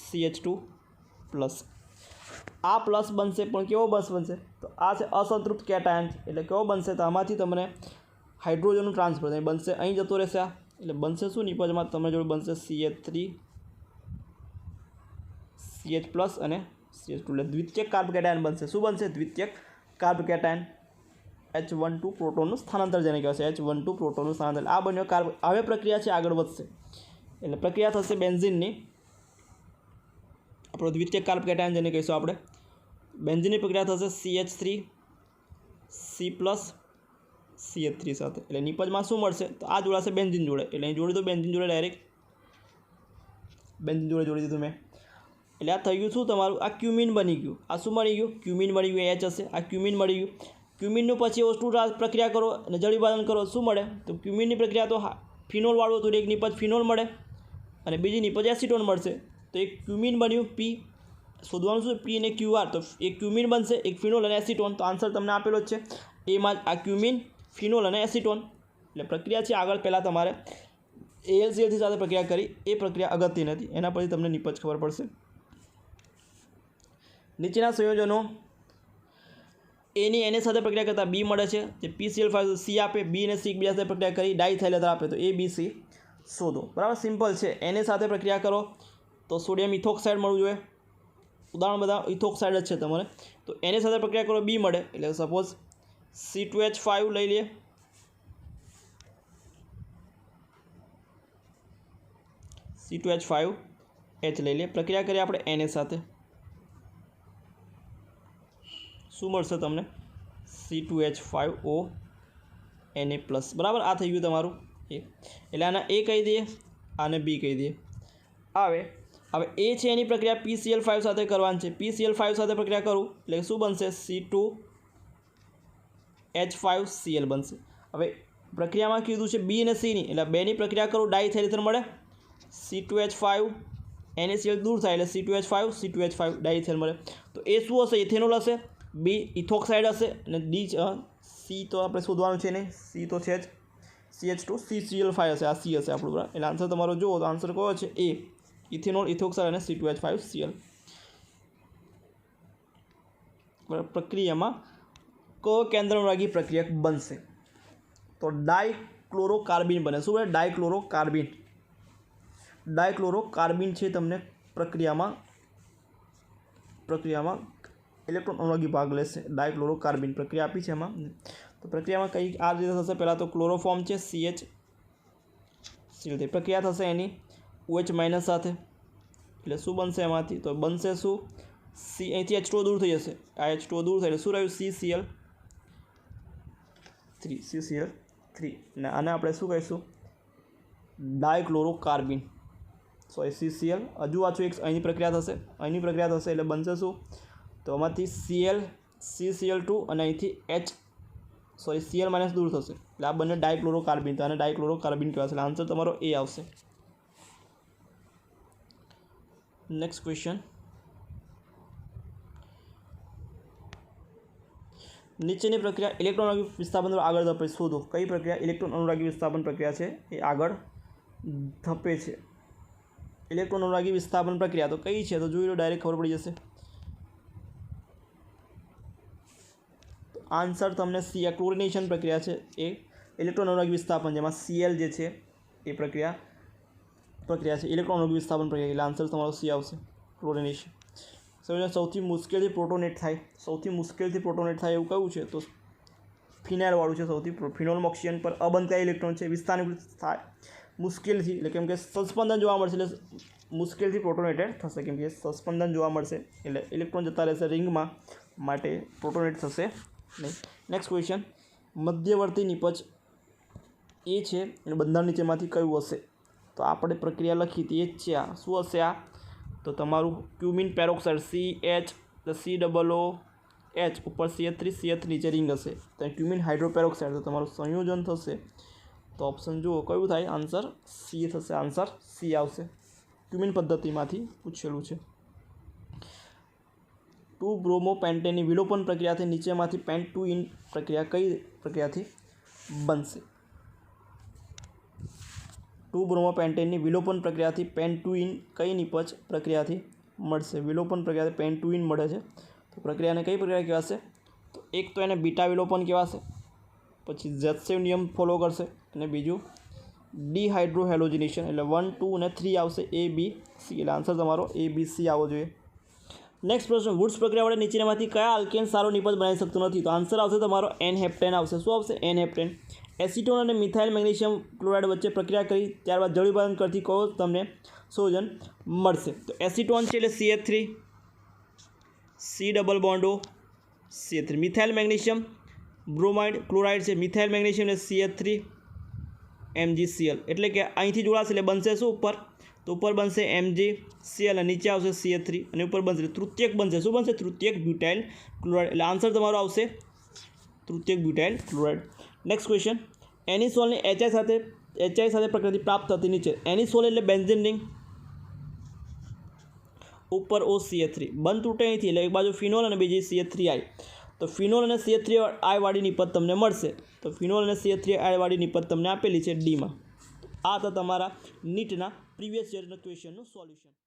CH2 plus. આ પ્લસ બનશે પણ કેવો બસ બનશે? તો આ છે અસંતૃપ્ત કેટાયન એટલે કેવો બનશે? તો આમાંથી તમને હાઇડ્રોજનનું ટ્રાન્સફર થાય બનશે, અહીં જતો રહેશે આ એટલે બનશે શું નિપજમાં? તમને જોડે બનશે CH3 CH પ્લસ અને CH2 એટલે દ્વિતીયક કાર્બ કેટાયન બનશે. શું બનશે? દ્વિતીયક કાર્બ કેટાયન. H12 પ્રોટોનનું સ્થાનાંતર જેને કહેવાય છે, H12 પ્રોટોનનું સ્થાનાંતર. આ બન્યો કાર્બ. હવે પ્રક્રિયા છે આગળ વધશે એટલે પ્રક્રિયા થશે બેન્ઝીનની. આપણો દ્વિતીયક કાર્બ કેટાયન જેને કહીશું આપણે, બેન્ઝીનની પ્રક્રિયા થશે CH3 C પ્લસ CH3 સાથે એટલે નિપજમાં શું મળશે? તો આ જોડાશે બેન્ઝીન જોડે એટલે અહીં જોડી દો બેન્ઝીન જોડે, ડાયરેક્ટ બેન્ઝીન જોડે જોડી દીધું મેં. એટલે આ થઈ ગયું શું તમારું? આ ક્યુમિન બની ગયું. આ શું બની ગયું? ક્યુમિન બની ગયું. H હશે, આ ક્યુમિન મળી ગયું. ક્યુમિનનું પછી O2 પ્રક્રિયા કરો અને જળ વિભાજન કરો, શું મળે? તો ક્યુમિનની પ્રક્રિયા તો ફિનોલવાળું હતું, એક નિપજ ફિનોલ મળે અને બીજી નિપજ એસિટોન મળશે. તો એક ક્યુમિન બન્યું P. શોધવાનું શું? P અને QR. તો એક ક્યુમિન બનશે, એક ફિનોલ અને એસિટોન. તો આન્સર તમને આપેલો જ છે એમાં જ, આ ક્યુમિન ફિનોલ અને એસિટોન. એટલે પ્રક્રિયા છે આગળ પહેલાં તમારે AlCl3 સાથે પ્રક્રિયા કરી, એ પ્રક્રિયા અગત્યની હતી, એના પછી તમને નિપજ ખબર પડશે. નીચેના સંયોજનો એની સાથે પ્રક્રિયા કરતાં બી મળે છે, જે PCl5 C આપે, બી અને સી એકબીજા સાથે પ્રક્રિયા કરી ડાયથાઇલ એથર આપે, તો ABC શોધો. બરાબર, સિમ્પલ છે. એને સાથે પ્રક્રિયા કરો તો સોડિયમ ઇથોક્સાઇડ મળવું જોઈએ. ઉદાહરણ બધા ઇથોક્સાઇડ જ છે તમારે. તો એની સાથે પ્રક્રિયા કરો બી મળે એટલે સપોઝ C2H5 લઈ લઈએ, C2H5H લઈ લઈએ. પ્રક્રિયા કરીએ આપણે એને સાથે, શું મળશે તમને? C2H5O Na plus. બરાબર, આ થઈ ગયું તમારું એ. એટલે આના એ કહી દઈએ, આને બી કહી દઈએ. હવે એ છે એની પ્રક્રિયા PCl5 સાથે કરવાની છે. PCl5 સાથે પ્રક્રિયા કરું એટલે શું બનશે? C2H5Cl બનશે. હવે પ્રક્રિયામાં કીધું છે બી અને સીની, એટલે બેની પ્રક્રિયા કરો ડાઇથાઇલ ઇથર મળે, C2H5 NaCl દૂર થાય એટલે C2H5 C2H5 ડાઇથાઇલ મળે. તો એ શું હશે? ઇથેનોલ હશે. બી ઇથોક્સાઇડ હશે અને ડી સી તો આપણે શોધવાનું છે નહીં, સી તો છે જ, CH2 CCl5 હશે. આ સી હશે આપણું, બરાબર. એટલે આન્સર તમારો જુઓ તો આન્સર કયો છે? એ ઇથેનોલ ઇથોક્સાઇડ અને C2H5Cl. બરાબર. પ્રક્રિયામાં કયો કેન્દ્ર અનુરાગી પ્રક્રિયક બનશે? તો ડાયક્લોરોકાર્બિન બને. શું બને? ડાયક્લોરોકાર્બિન. ડાયક્લોરોકાર્બિન છે તમને પ્રક્રિયામાં ઇલેક્ટ્રોન અનુરાગી ભાગ લેશે. ડાયક્લોરોકાર્બિન પ્રક્રિયા આપી છે એમાં. તો પ્રક્રિયામાં કઈ આ રીતે થશે? પહેલાં તો ક્લોરોફોર્મ છે CH પ્રક્રિયા થશે એની OH- સાથે, એટલે શું બનશે એમાંથી? તો બનશે શું? સી, અહીંથી H2O દૂર થઈ જશે, આ H2O દૂર થઈ એટલે શું રહ્યું? CCl3 ને આને આપણે શું કહીશું? ડાયક્લોરોકાર્બિન. Sorry CCl. હજુ પાછું એક અહીંની પ્રક્રિયા થશે, એટલે બનશે શું? તો આમાંથી CCl2 અને અહીંથી Cl- દૂર થશે એટલે આ બંને ડાયક્લોરોકાર્બિન. તો આને ડાયક્લોરોકાર્બિન કહેવાશે. એટલે આન્સર તમારો એ આવશે. Next question. નીચેની પ્રક્રિયા ઇલેક્ટ્રોન અનુરાગી વિસ્થાપન દ્વારા આગળ ધપે. શોધો કઈ પ્રક્રિયા ઇલેક્ટ્રોન અનુરાગી વિસ્થાપન પ્રક્રિયા છે એ આગળ ધપે છે? ઇલેક્ટ્રોન અનુરાગી વિસ્થાપન પ્રક્રિયા તો કઈ છે? તો જોઈ લો, ડાયરેક્ટ ખબર પડી જશે. આન્સર તમને સી, ક્લોરિનેશન પ્રક્રિયા છે એ ઇલેક્ટ્રોન અનુરાગી વિસ્થાપન, જેમાં Cl જે છે એ પ્રક્રિયા છે ઇલેક્ટ્રોન અનુરાગી વિસ્થાપન પ્રક્રિયા. એટલે આન્સર તમારો સી આવશે, ક્લોરિનેશન. સૌથી મુશ્કેલથી પ્રોટોનેટ થાય એવું કયું છે? તો ફિનાઇલવાળું છે. સૌથી ફિનોલમાં ઓક્સિજન પર અબંધ ઇલેક્ટ્રોન છે, વિસ્થાપિત થાય મુશ્કેલથી, એટલે કેમ કે સસ્પંદન જોવા મળશે એટલે મુશ્કેલથી પ્રોટોનેટેડ થશે, કેમ કે સસ્પંદન જોવા મળશે એટલે ઇલેક્ટ્રોન જતા રહેશે રિંગમાં, માટે પ્રોટોનેટ થશે નહીં. Next question. મધ્યવર્તી નિપજ એ છે અને બંધારણ નીચેમાંથી કયું હશે? તો આપણે પ્રક્રિયા લખી હતી એ જ છે. આ શું હશે? આ તો તમારું ક્યુમિન પેરોક્સાઇડ CH ઉપર CH3 નીચે રિંગ હશે, તો ક્યુમિન હાઇડ્રોપેરોક્સાઇડ તો તમારું સંયોજન થશે. તો ઓપ્શન જુઓ કયું થાય? આન્સર સી થશે. આન્સર સી આવશે. ક્યુમિન પદ્ધતિમાંથી પૂછેલું છે. 2-બ્રોમોપેન્ટેનની વિલોપન પ્રક્રિયાથી નીચેમાંથી પેન્ટ-ટુ-ઇન પ્રક્રિયા કઈ પ્રક્રિયાથી બનશે? 2-બ્રોમોપેન્ટેનની વિલોપન પ્રક્રિયાથી પેન્ટ-ટુ-ઇન કઈ નિપજ પ્રક્રિયાથી મળશે? વિલોપન પ્રક્રિયાથી પેન્ટ-ટુ-ઇન મળે છે, તો પ્રક્રિયાને કઈ પ્રક્રિયા કહેવાશે? તો એક તો એને બીટા વિલોપન કહેવાશે, પછી ઝેટસેવ નિયમ ફોલો કરશે, અને બીજું ડિહાઇડ્રોહેલોજિનેશન. એટલે 1, 2 અને 3 આવશે, A, B, C. એટલે આન્સર તમારો A, B, C આવવો જોઈએ. નેક્સ્ટ પ્રશ્ન. વુડ્સ પ્રક્રિયા વડે નીચેનામાંથી કયા આલ્કેન સારો નિપજ બનાવી શકતું નથી? તો આન્સર આવશે તમારો N-હેપ્ટેન આવશે. શું આવશે? N-હેપ્ટેન. એસિટોન અને મિથાઇલ મેગ્નેશિયમ ક્લોરાઇડ વચ્ચે પ્રક્રિયા કરી ત્યારબાદ જળ વિભાજન કરતી કયો તમને સંયોજન મળશે? તો એસિટોન છે એટલે CH3, C double bond O, CH3. Methyl magnesium bromide chloride છે, મિથાઇલ મેગ્નેશિયમ એટલે CH3 MgCl. એટલે કે અહીંથી જોડાશે એટલે બનશે શું ઉપર? તો ઉપર બનશે MgCl અને નીચે આવશે CH3 અને ઉપર બનશે તૃતીયક બનશે. શું બનશે? તૃતીયક બ્યુટાઇલ ક્લોરાઇડ. એટલે આન્સર તમારો આવશે તૃતીયક બ્યુટાઇલ ક્લોરાઇડ. Next question. એનિસોલની HI સાથે પ્રક્રિયાથી પ્રાપ્ત થતી નીચે. એનિસોલ એટલે બેન્ઝીન રિંગ, ઉપર OCH3, બંધ તૂટે અહીંથી એટલે એક બાજુ ફિનોલ અને બીજી CH3I. તો ફિનોલ અને CH3I વાળી નિપજ તમને મળશે. તો ફિનોલ અને CH3I વાળી નિપજ તમને આપેલી છે ડીમાં. આ તો તમારા નીટના પ્રીવિયસ યરના ક્વેશ્ચનનું સોલ્યુશન.